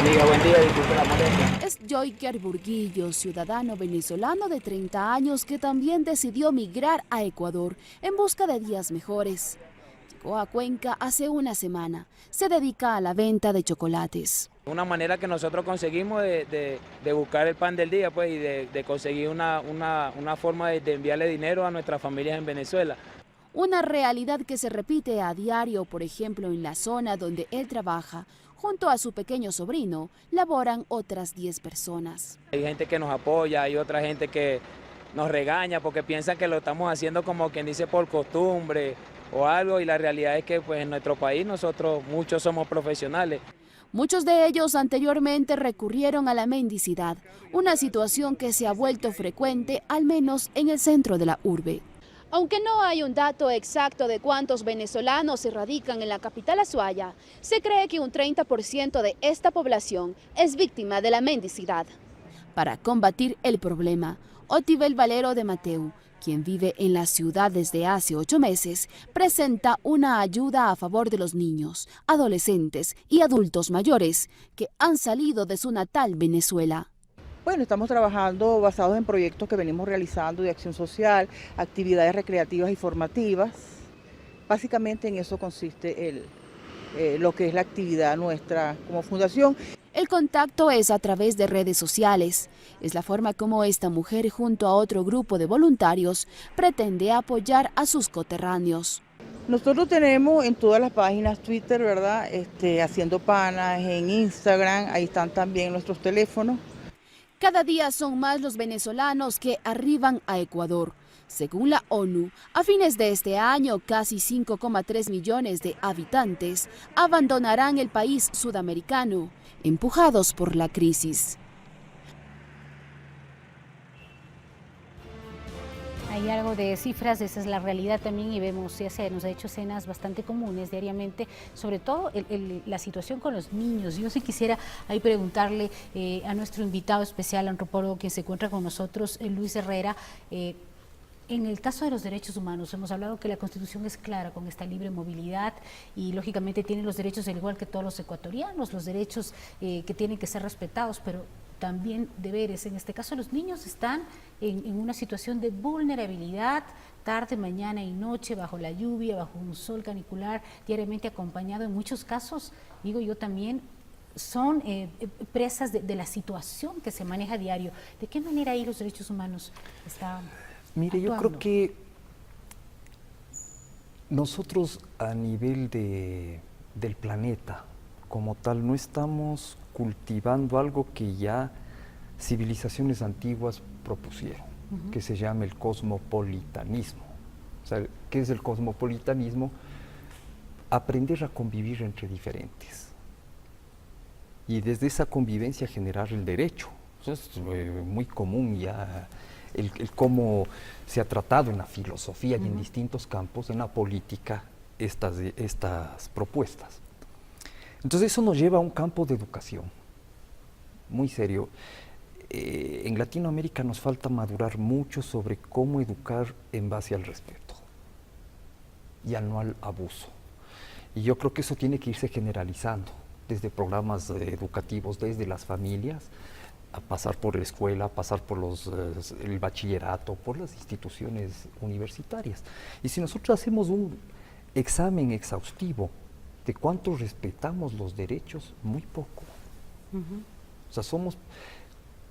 Amiga, buen día, disculpe la molestia. Es Joyker Burguillo, ciudadano venezolano de 30 años que también decidió migrar a Ecuador en busca de días mejores. Llegó a Cuenca hace una semana. Se dedica a la venta de chocolates. Una manera que nosotros conseguimos de buscar el pan del día, pues, y de conseguir una forma de enviarle dinero a nuestras familias en Venezuela. Una realidad que se repite a diario, por ejemplo, en la zona donde él trabaja. Junto a su pequeño sobrino, laboran otras 10 personas. Hay gente que nos apoya, hay otra gente que nos regaña porque piensan que lo estamos haciendo como quien dice por costumbre o algo, y la realidad es que pues en nuestro país nosotros muchos somos profesionales. Muchos de ellos anteriormente recurrieron a la mendicidad, una situación que se ha vuelto frecuente, al menos en el centro de la urbe. Aunque no hay un dato exacto de cuántos venezolanos se radican en la capital Azuaya, se cree que un 30% de esta población es víctima de la mendicidad. Para combatir el problema, Otibel Valero de Mateu, quien vive en la ciudad desde hace 8 meses, presenta una ayuda a favor de los niños, adolescentes y adultos mayores que han salido de su natal Venezuela. Bueno, estamos trabajando basados en proyectos que venimos realizando de acción social, actividades recreativas y formativas. Básicamente en eso consiste lo que es la actividad nuestra como fundación. El contacto es a través de redes sociales. Es la forma como esta mujer, junto a otro grupo de voluntarios, pretende apoyar a sus coterráneos. Nosotros tenemos en todas las páginas Twitter, ¿verdad? Haciendo Panas, en Instagram, ahí están también nuestros teléfonos. Cada día son más los venezolanos que arriban a Ecuador. Según la ONU, a fines de este año, casi 5,3 millones de habitantes abandonarán el país sudamericano, empujados por la crisis. Hay algo de cifras, esa es la realidad también, y vemos, ya se nos ha hecho escenas bastante comunes diariamente, sobre todo la situación con los niños. Yo sí quisiera ahí preguntarle a nuestro invitado especial, antropólogo que se encuentra con nosotros, Luis Herrera, en el caso de los derechos humanos, hemos hablado que la Constitución es clara con esta libre movilidad y lógicamente tiene los derechos al igual que todos los ecuatorianos, los derechos que tienen que ser respetados, pero también deberes. En este caso los niños están en una situación de vulnerabilidad, tarde, mañana y noche, bajo la lluvia, bajo un sol canicular, diariamente acompañado en muchos casos, digo yo también, son presas de la situación que se maneja a diario. ¿De qué manera ahí los derechos humanos están Mire, actuando? yo creo que nosotros a nivel del planeta como tal no estamos cultivando algo que ya civilizaciones antiguas propusieron, que se llama el cosmopolitanismo. O sea, ¿qué es el cosmopolitanismo? Aprender a convivir entre diferentes y desde esa convivencia generar el derecho. Eso es muy común ya, el cómo se ha tratado en la filosofía y en distintos campos, en la política, estas propuestas. Entonces eso nos lleva a un campo de educación muy serio. En Latinoamérica nos falta madurar mucho sobre cómo educar en base al respeto y al no al abuso. Y yo creo que eso tiene que irse generalizando desde programas educativos, desde las familias, a pasar por la escuela, a pasar por el bachillerato, por las instituciones universitarias. Y si nosotros hacemos un examen exhaustivo de cuánto respetamos los derechos, muy poco. O sea, somos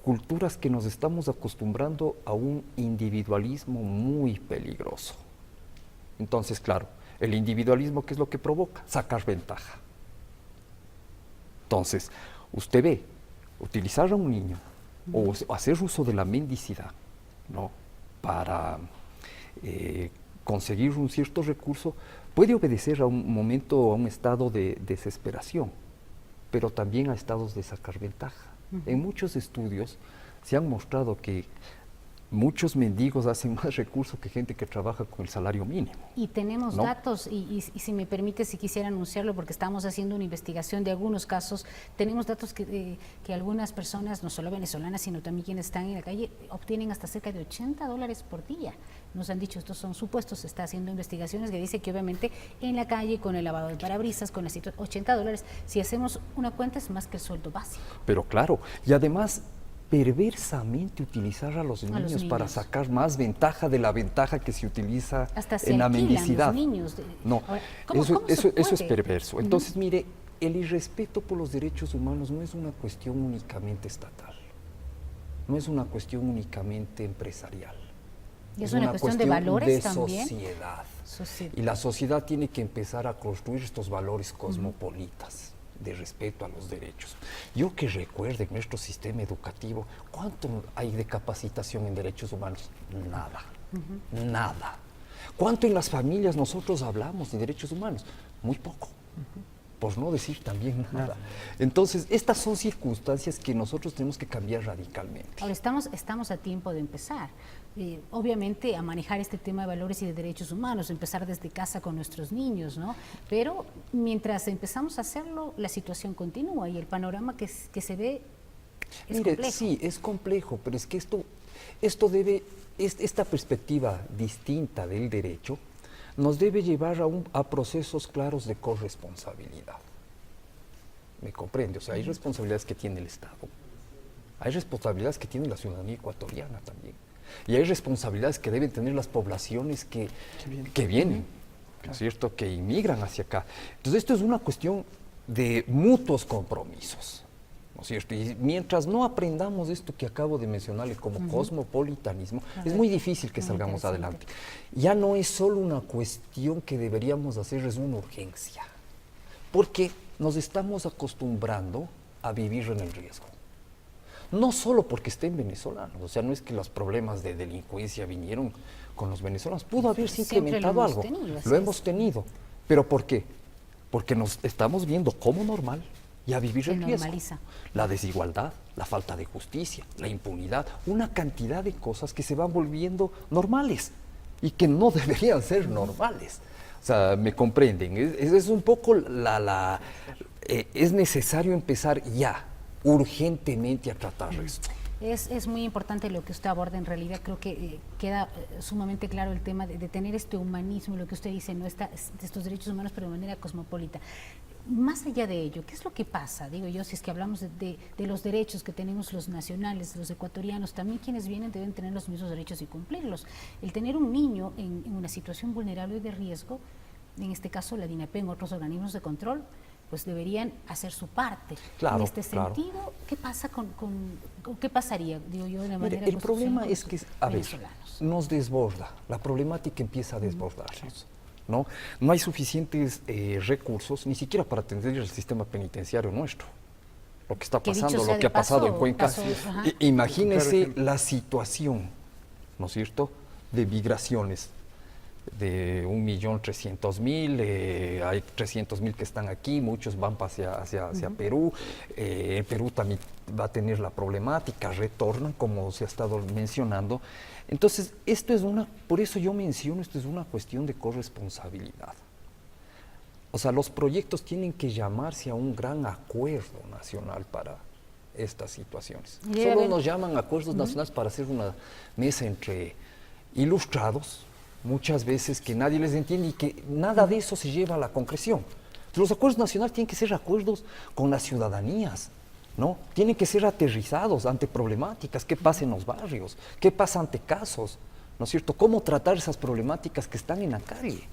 culturas que nos estamos acostumbrando a un individualismo muy peligroso. Entonces, claro, el individualismo, ¿qué es lo que provoca? Sacar ventaja. Entonces, usted ve, utilizar a un niño o hacer uso de la mendicidad, ¿no?, para conseguir un cierto recurso, puede obedecer a un momento, a un estado de desesperación, pero también a estados de sacar ventaja. En muchos estudios se han mostrado que muchos mendigos hacen más recursos que gente que trabaja con el salario mínimo. Y tenemos ¿no? datos, y si me permite, si quisiera anunciarlo, porque estamos haciendo una investigación de algunos casos, tenemos datos que algunas personas, no solo venezolanas, sino también quienes están en la calle, obtienen hasta cerca de $80 por día. Nos han dicho, estos son supuestos, se está haciendo investigaciones que dice que obviamente en la calle, con el lavado de parabrisas, con $80, si hacemos una cuenta es más que el sueldo básico. Pero claro, y además perversamente utilizar a los niños para sacar más ventaja de la ventaja que se utiliza en la mendicidad. Los niños. No, Ahora, eso es perverso. Entonces, mire, el irrespeto por los derechos humanos no es una cuestión únicamente estatal, no es una cuestión únicamente empresarial. ¿Y es una cuestión de valores de también? Sociedad. Y la sociedad tiene que empezar a construir estos valores cosmopolitas de respeto a los derechos. Yo que recuerde en nuestro sistema educativo, ¿cuánto hay de capacitación en derechos humanos? Nada, nada. ¿Cuánto en las familias nosotros hablamos de derechos humanos? Muy poco, por no decir también nada. Entonces, estas son circunstancias que nosotros tenemos que cambiar radicalmente. Ahora, estamos a tiempo de empezar. Obviamente a manejar este tema de valores y de derechos humanos, empezar desde casa con nuestros niños, ¿no? Pero mientras empezamos a hacerlo, la situación continúa y el panorama que se ve es complejo. Sí, es complejo, pero es que esta perspectiva distinta del derecho nos debe llevar a procesos claros de corresponsabilidad. ¿Me comprende? O sea, hay responsabilidades que tiene el Estado, hay responsabilidades que tiene la ciudadanía ecuatoriana también. Y hay responsabilidades que deben tener las poblaciones que vienen, ¿no es cierto?, que inmigran hacia acá. Entonces esto es una cuestión de mutuos compromisos, ¿no es cierto? Y mientras no aprendamos esto que acabo de mencionarle como cosmopolitanismo, es muy difícil que salgamos adelante. Ya no es solo una cuestión que deberíamos hacer, es una urgencia, porque nos estamos acostumbrando a vivir en el riesgo. No solo porque estén venezolanos, o sea, no es que los problemas de delincuencia vinieron con los venezolanos, pudo haberse incrementado algo, lo hemos tenido, pero ¿por qué? Porque nos estamos viendo como normal y a vivir Se en riesgo. normaliza. La desigualdad, la falta de justicia, la impunidad, una cantidad de cosas que se van volviendo normales y que no deberían ser normales. O sea, me comprenden, es un poco es necesario empezar ya, urgentemente a tratar esto. Es muy importante lo que usted aborda, en realidad creo que queda sumamente claro el tema de tener este humanismo, lo que usted dice, no está, de estos derechos humanos, pero de manera cosmopolita. Más allá de ello, ¿qué es lo que pasa? Digo yo, si es que hablamos de los derechos que tenemos los nacionales, los ecuatorianos, también quienes vienen deben tener los mismos derechos y cumplirlos. El tener un niño en una situación vulnerable y de riesgo, en este caso la DINAPEN, otros organismos de control, pues deberían hacer su parte. Claro, en este sentido, ¿qué pasa qué pasaría, digo yo, de una manera? Mire, el problema es que, a ver, venezolanos. nos desborda, la problemática empieza a desbordarnos, ¿no? No hay suficientes recursos, ni siquiera para atender el sistema penitenciario nuestro. Lo que está pasando, lo que ha pasado en Cuenca. Imagínese la situación, ¿no es cierto?, de migraciones de 1.300.000, hay 300.000 que están aquí, muchos van hacia Perú. Perú también va a tener la problemática, retornan, como se ha estado mencionando. Entonces, por eso yo menciono, esto es una cuestión de corresponsabilidad. O sea, los proyectos tienen que llamarse a un gran acuerdo nacional para estas situaciones. Solo nos llaman acuerdos nacionales para hacer una mesa entre ilustrados, muchas veces que nadie les entiende y que nada de eso se lleva a la concreción. Los acuerdos nacionales tienen que ser acuerdos con las ciudadanías, ¿no? Tienen que ser aterrizados ante problemáticas, qué pasa en los barrios, qué pasa ante casos, ¿no es cierto? Cómo tratar esas problemáticas que están en la calle.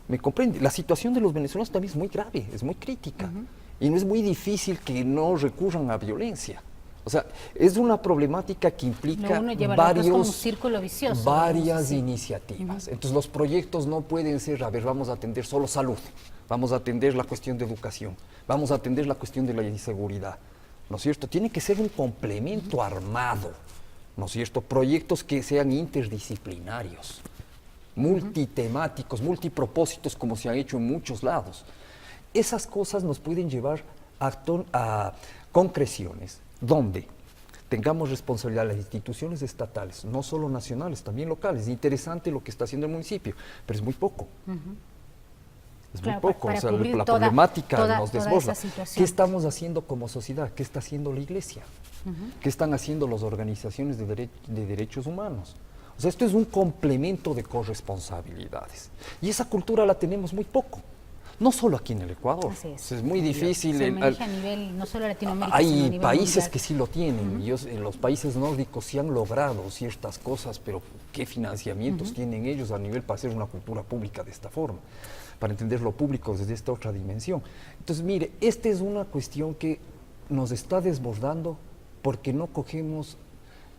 ¿Me comprende? La situación de los venezolanos también es muy grave, es muy crítica, y no es muy difícil que no recurran a violencia. O sea, es una problemática que implica varias iniciativas. Entonces, los proyectos no pueden ser, a ver, vamos a atender solo salud, vamos a atender la cuestión de educación, vamos a atender la cuestión de la inseguridad, ¿no es cierto? Tiene que ser un complemento armado, ¿no es cierto? Proyectos que sean interdisciplinarios, multitemáticos, multipropósitos, como se ha hecho en muchos lados. Esas cosas nos pueden llevar a concreciones donde tengamos responsabilidad las instituciones estatales, no solo nacionales, también locales. Es interesante lo que está haciendo el municipio, pero es muy poco. Es muy poco, o sea, la problemática nos desborda. ¿Qué estamos haciendo como sociedad? ¿Qué está haciendo la iglesia? ¿Qué están haciendo las organizaciones de derechos humanos? O sea, esto es un complemento de corresponsabilidades. Y esa cultura la tenemos muy poco. No solo aquí en el Ecuador, es muy difícil. Se maneja a nivel, no solo Latinoamérica, hay sino a nivel países mundial. que sí lo tienen, en los países nórdicos sí han logrado ciertas cosas, pero ¿qué financiamientos tienen ellos a nivel para hacer una cultura pública de esta forma? Para entender lo público desde esta otra dimensión. Entonces, mire, esta es una cuestión que nos está desbordando porque no cogemos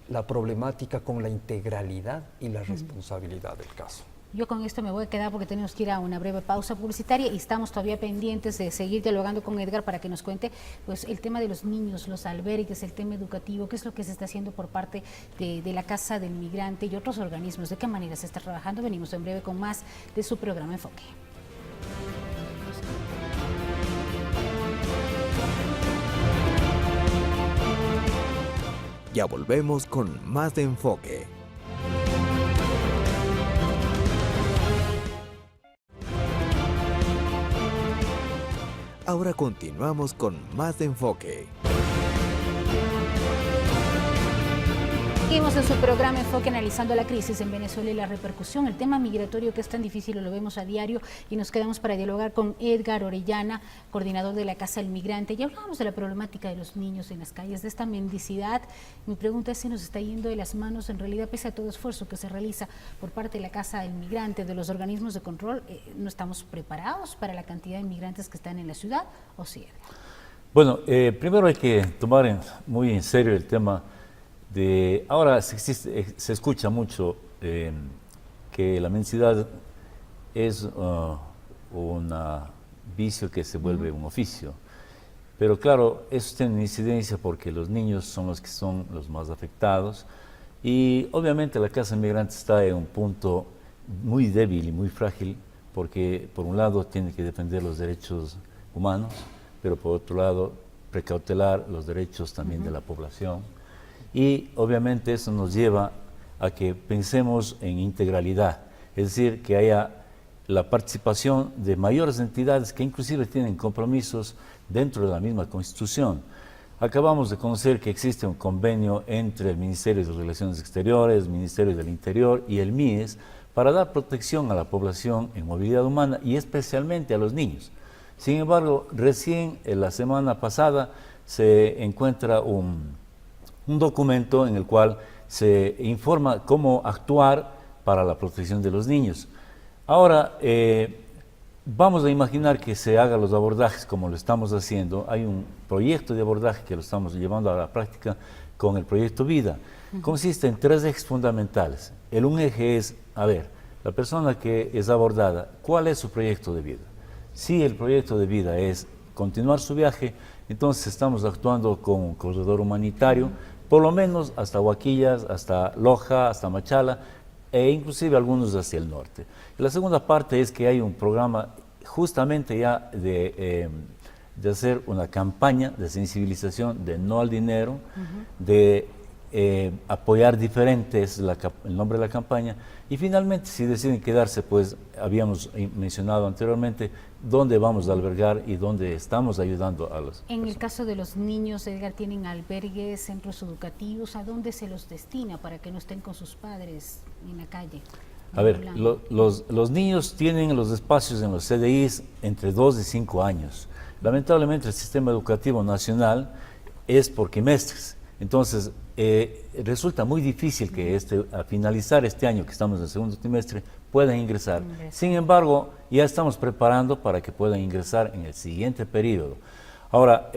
la problemática con la integralidad y la responsabilidad del caso. Yo con esto me voy a quedar porque tenemos que ir a una breve pausa publicitaria y estamos todavía pendientes de seguir dialogando con Edgar para que nos cuente pues el tema de los niños, los albergues, el tema educativo, qué es lo que se está haciendo por parte de la Casa del Migrante y otros organismos, de qué manera se está trabajando. Venimos en breve con más de su programa Enfoque. Ya volvemos con más de Enfoque. Ahora continuamos con más de Enfoque. Seguimos en su programa Enfoque analizando la crisis en Venezuela y la repercusión, el tema migratorio que es tan difícil, lo vemos a diario y nos quedamos para dialogar con Edgar Orellana, coordinador de la Casa del Migrante. Ya hablábamos de la problemática de los niños en las calles, de esta mendicidad. Mi pregunta es si nos está yendo de las manos, en realidad, pese a todo esfuerzo que se realiza por parte de la Casa del Migrante, de los organismos de control, ¿no estamos preparados para la cantidad de migrantes que están en la ciudad o sí, Edgar? Bueno, primero hay que tomar muy en serio el tema de, ahora se escucha mucho que la mendicidad es un vicio que se vuelve un oficio, pero claro, eso tiene incidencia porque los niños son los que son los más afectados y obviamente la Casa del Migrante está en un punto muy débil y muy frágil porque por un lado tiene que defender los derechos humanos, pero por otro lado precautelar los derechos también de la población. Y obviamente eso nos lleva a que pensemos en integralidad, es decir, que haya la participación de mayores entidades que inclusive tienen compromisos dentro de la misma Constitución. Acabamos de conocer que existe un convenio entre el Ministerio de Relaciones Exteriores, el Ministerio del Interior y el MIES para dar protección a la población en movilidad humana y especialmente a los niños. Sin embargo, recién la semana pasada se encuentra un documento en el cual se informa cómo actuar para la protección de los niños. Ahora, vamos a imaginar que se hagan los abordajes como lo estamos haciendo. Hay un proyecto de abordaje que lo estamos llevando a la práctica con el proyecto Vida. Consiste en 3 ejes fundamentales. Un eje es, a ver, la persona que es abordada, ¿cuál es su proyecto de vida? Si el proyecto de vida es continuar su viaje, entonces estamos actuando con un corredor humanitario, por lo menos hasta Huaquillas, hasta Loja, hasta Machala, e inclusive algunos hacia el norte. Y la segunda parte es que hay un programa justamente ya de hacer una campaña de sensibilización de no al dinero, de apoyar diferentes el nombre de la campaña, y finalmente si deciden quedarse, pues habíamos mencionado anteriormente dónde vamos a albergar y dónde estamos ayudando a los. En el caso de los niños, Edgar, ¿tienen albergues, centros educativos? ¿A dónde se los destina para que no estén con sus padres en la calle? A ver, los niños tienen los espacios en los CDIs entre 2 y 5 años. Lamentablemente el sistema educativo nacional es por quimestres. Entonces, resulta muy difícil que a finalizar este año, que estamos en el segundo trimestre, puedan ingresar. Sin embargo, ya estamos preparando para que puedan ingresar en el siguiente periodo. Ahora,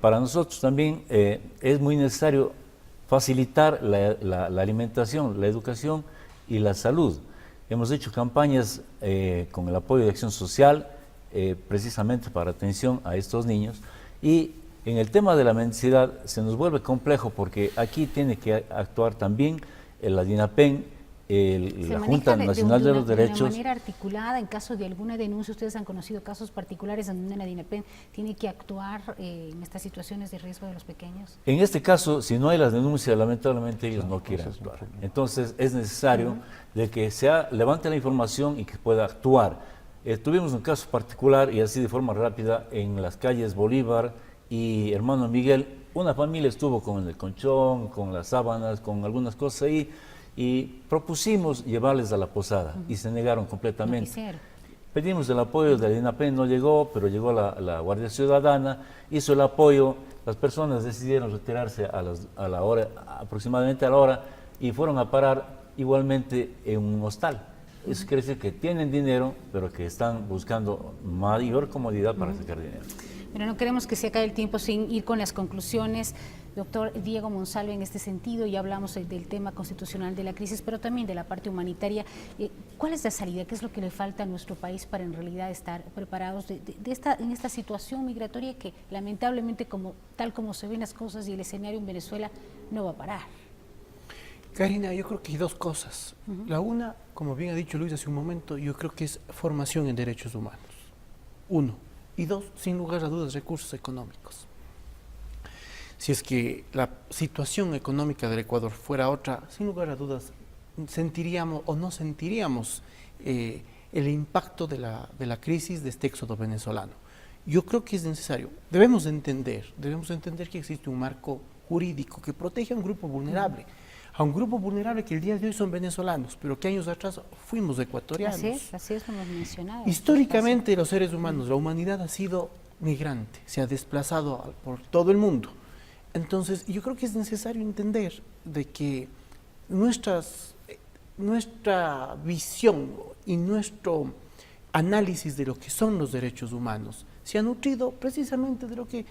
para nosotros también es muy necesario facilitar la alimentación, la educación y la salud. Hemos hecho campañas con el apoyo de Acción Social, precisamente para atención a estos niños, y en el tema de la mendicidad se nos vuelve complejo porque aquí tiene que actuar también la DINAPEN, la Junta Nacional de los Derechos. De manera articulada, en caso de alguna denuncia, ustedes han conocido casos particulares en donde la DINAPEN tiene que actuar en estas situaciones de riesgo de los pequeños. En este caso, si no hay las denuncias, lamentablemente ellos no quieren actuar. Entonces es necesario de que se levante la información y que pueda actuar. Tuvimos un caso particular y así de forma rápida en las calles Bolívar y Hermano Miguel. Una familia estuvo con el colchón, con las sábanas, con algunas cosas ahí, y propusimos llevarles a la posada y se negaron completamente. Pedimos el apoyo de la DINAPEN, no llegó, pero llegó la Guardia Ciudadana, hizo el apoyo, las personas decidieron retirarse a la hora, aproximadamente a la hora, y fueron a parar igualmente en un hostal. Eso quiere decir que tienen dinero, pero que están buscando mayor comodidad para sacar dinero. Pero no queremos que se acabe el tiempo sin ir con las conclusiones. Doctor Diego Monsalve, en este sentido, ya hablamos del tema constitucional de la crisis, pero también de la parte humanitaria. ¿Cuál es la salida? ¿Qué es lo que le falta a nuestro país para en realidad estar preparados en esta situación migratoria que lamentablemente, tal como se ven las cosas y el escenario en Venezuela, no va a parar? Karina, yo creo que hay 2 cosas. La una, como bien ha dicho Luis hace un momento, yo creo que es formación en derechos humanos. 1. Y 2, sin lugar a dudas, recursos económicos. Si es que la situación económica del Ecuador fuera otra, sin lugar a dudas, sentiríamos o no sentiríamos el impacto de la crisis de este éxodo venezolano. Yo creo que es necesario, debemos entender que existe un marco jurídico que protege a un grupo vulnerable. A un grupo vulnerable que el día de hoy son venezolanos, pero que años atrás fuimos ecuatorianos. Así es, lo hemos mencionado. Históricamente los seres humanos, la humanidad ha sido migrante, se ha desplazado por todo el mundo. Entonces yo creo que es necesario entender de que nuestra visión y nuestro análisis de lo que son los derechos humanos se ha nutrido precisamente de lo que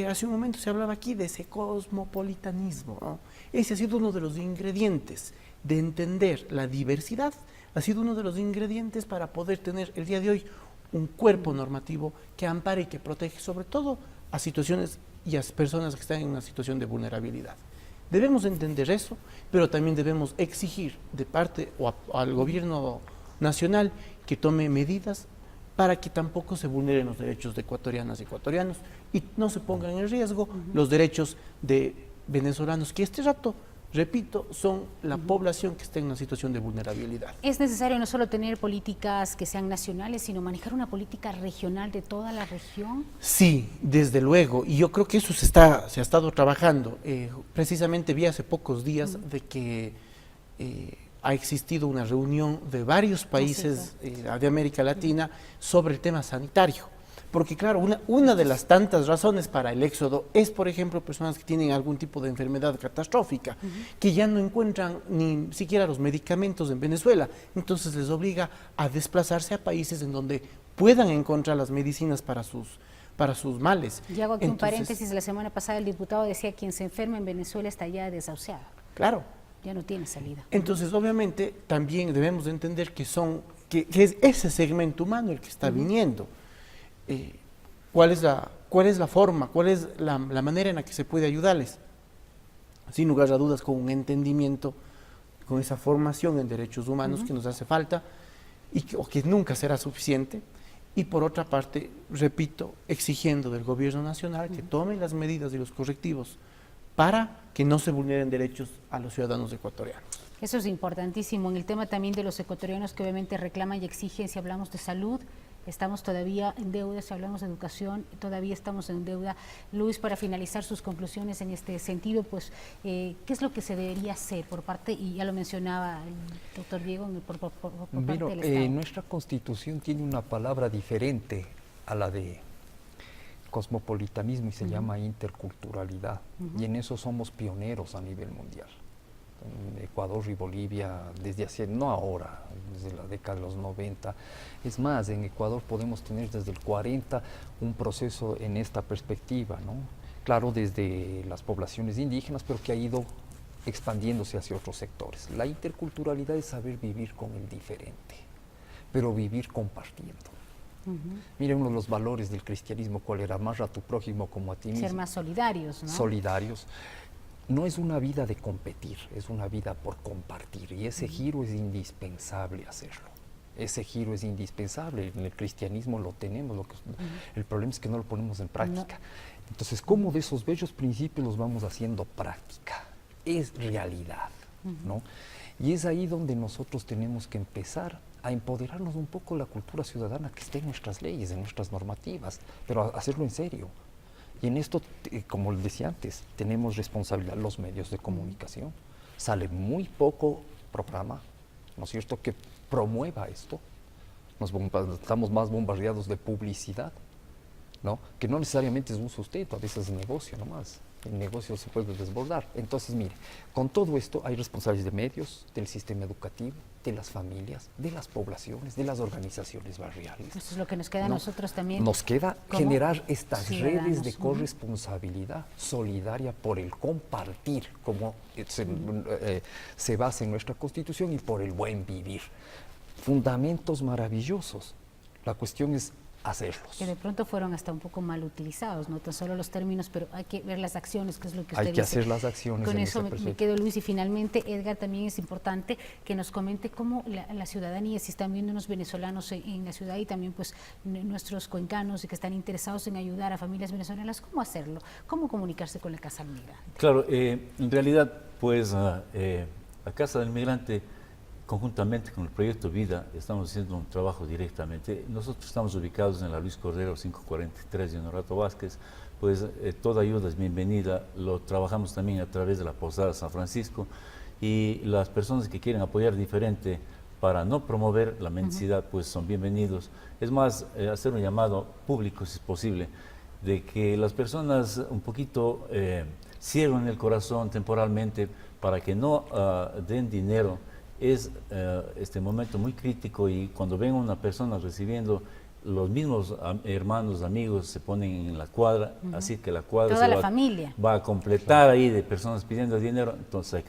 hace un momento se hablaba aquí, de ese cosmopolitanismo, ¿no? Ese ha sido uno de los ingredientes de entender la diversidad, ha sido uno de los ingredientes para poder tener el día de hoy un cuerpo normativo que ampare y que protege sobre todo a situaciones y a personas que están en una situación de vulnerabilidad. Debemos entender eso, pero también debemos exigir de parte al gobierno nacional que tome medidas para que tampoco se vulneren los derechos de ecuatorianas y ecuatorianos y no se pongan en riesgo los derechos de venezolanos, que este rato, repito, son la población que está en una situación de vulnerabilidad. Es necesario no solo tener políticas que sean nacionales, sino manejar una política regional de toda la región. Sí, desde luego, y yo creo que eso se ha estado trabajando. Precisamente vi hace pocos días de que ha existido una reunión de varios países de América Latina sobre el tema sanitario. Porque claro, una de las tantas razones para el éxodo es, por ejemplo, personas que tienen algún tipo de enfermedad catastrófica, que ya no encuentran ni siquiera los medicamentos en Venezuela. Entonces les obliga a desplazarse a países en donde puedan encontrar las medicinas para sus males. Y hago aquí un paréntesis, la semana pasada el diputado decía que quien se enferma en Venezuela está ya desahuciado. Claro. Ya no tiene salida. Entonces, obviamente, también debemos de entender que es ese segmento humano el que está viniendo. ¿Cuál es la forma, cuál es la manera en la que se puede ayudarles? Sin lugar a dudas, con un entendimiento, con esa formación en derechos humanos que nos hace falta o que nunca será suficiente. Y por otra parte, repito, exigiendo del gobierno nacional que tome las medidas y los correctivos para que no se vulneren derechos a los ciudadanos ecuatorianos. Eso es importantísimo. En el tema también de los ecuatorianos que obviamente reclaman y exigen, si hablamos de salud, estamos todavía en deuda, si hablamos de educación, todavía estamos en deuda. Luis, para finalizar sus conclusiones en este sentido, pues, ¿qué es lo que se debería hacer por parte, y ya lo mencionaba el doctor Diego, por parte del Estado? Nuestra Constitución tiene una palabra diferente a la de cosmopolitanismo y se llama interculturalidad, y en eso somos pioneros a nivel mundial. Ecuador y Bolivia desde hace, no ahora, desde la década de los 90. Es más, en Ecuador podemos tener desde el 40 un proceso en esta perspectiva, ¿no? Claro, desde las poblaciones indígenas, pero que ha ido expandiéndose hacia otros sectores. La interculturalidad es saber vivir con el diferente, pero vivir compartiendo. Miren, uno de los valores del cristianismo, ¿cuál era? Amar a tu prójimo como a ti mismo. Ser más solidarios, ¿no? Solidarios. No es una vida de competir, es una vida por compartir, y ese giro es indispensable hacerlo. Ese giro es indispensable, en el cristianismo lo tenemos, el problema es que no lo ponemos en práctica. Entonces, ¿cómo de esos bellos principios los vamos haciendo práctica? Es realidad, ¿no? Y es ahí donde nosotros tenemos que empezar a empoderarnos un poco la cultura ciudadana que esté en nuestras leyes, en nuestras normativas, pero a hacerlo en serio. Y en esto, como les decía antes, tenemos responsabilidad los medios de comunicación. Sale muy poco programa, ¿no es cierto?, que promueva esto. Estamos más bombardeados de publicidad, ¿no?, que no necesariamente es un sustento, a veces es negocio nomás. El negocio se puede desbordar. Entonces, mire, con todo esto hay responsabilidades de medios, del sistema educativo, de las familias, de las poblaciones, de las organizaciones barriales. Eso es lo que nos queda a nosotros también. Nos queda generar estas redes de corresponsabilidad solidaria por el compartir, como se basa en nuestra Constitución, y por el buen vivir. Fundamentos maravillosos. La cuestión es hacerlos. Que de pronto fueron hasta un poco mal utilizados, no tan solo los términos, pero hay que ver las acciones, que es lo que usted dice. Hay que hacer las acciones. Con eso me quedo, Luis, y finalmente, Edgar, también es importante que nos comente cómo la ciudadanía, si están viendo unos venezolanos en la ciudad y también pues nuestros cuencanos y que están interesados en ayudar a familias venezolanas, ¿cómo hacerlo? ¿Cómo comunicarse con la Casa del Migrante? Claro, en realidad, pues la Casa del Migrante, conjuntamente con el Proyecto Vida, estamos haciendo un trabajo directamente. Nosotros estamos ubicados en la Luis Cordero 543 de Honorato Vázquez, pues toda ayuda es bienvenida. Lo trabajamos también a través de la Posada San Francisco, y las personas que quieren apoyar diferente para no promover la mendicidad, pues son bienvenidos. Es más, hacer un llamado público, si es posible, de que las personas un poquito cierren el corazón temporalmente para que no den dinero. Es este momento muy crítico, y cuando ven a una persona recibiendo, los mismos hermanos, amigos se ponen en la cuadra, así que la cuadra toda la familia va a completar ahí de personas pidiendo dinero. Entonces,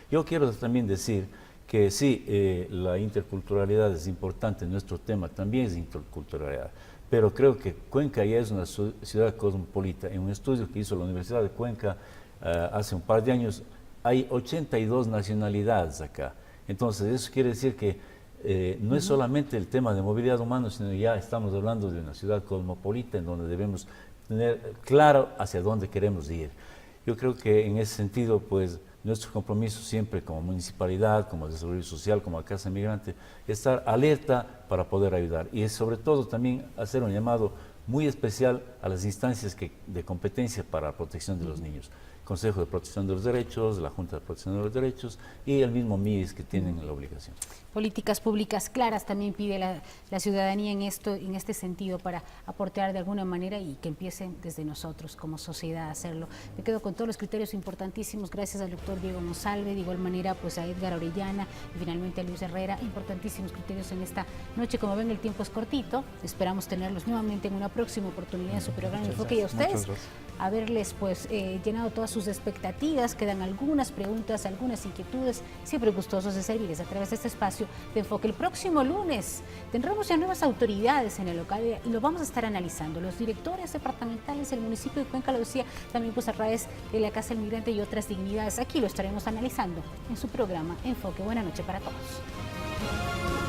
yo quiero también decir que sí, la interculturalidad es importante, nuestro tema también es interculturalidad, pero creo que Cuenca ya es una ciudad cosmopolita. En un estudio que hizo la Universidad de Cuenca hace un par de años, hay 82 nacionalidades acá. Entonces, eso quiere decir que no es solamente el tema de movilidad humana, sino ya estamos hablando de una ciudad cosmopolita en donde debemos tener claro hacia dónde queremos ir. Yo creo que en ese sentido, pues, nuestro compromiso siempre como municipalidad, como desarrollo social, como Casa Migrante, es estar alerta para poder ayudar y sobre todo también hacer un llamado muy especial a las instancias de competencia para la protección de los niños. Consejo de Protección de los Derechos, la Junta de Protección de los Derechos y el mismo MIDIS que tienen la obligación. Políticas públicas claras también pide la ciudadanía en este sentido para aportar de alguna manera y que empiecen desde nosotros como sociedad a hacerlo. Me quedo con todos los criterios importantísimos, gracias al doctor Diego Monsalve, de igual manera pues a Edgar Orellana y finalmente a Luis Herrera, importantísimos criterios en esta noche. Como ven, el tiempo es cortito, esperamos tenerlos nuevamente en una próxima oportunidad en su programa Enfoque y a ustedes haberles pues llenado todas sus expectativas. Quedan algunas preguntas, algunas inquietudes, siempre gustosos de servirles a través de este espacio de Enfoque. El próximo lunes tendremos ya nuevas autoridades en el local y lo vamos a estar analizando. Los directores departamentales del municipio de Cuenca, lo decía también pues a través de la Casa del Migrante y otras dignidades. Aquí lo estaremos analizando en su programa Enfoque. Buenas noches para todos.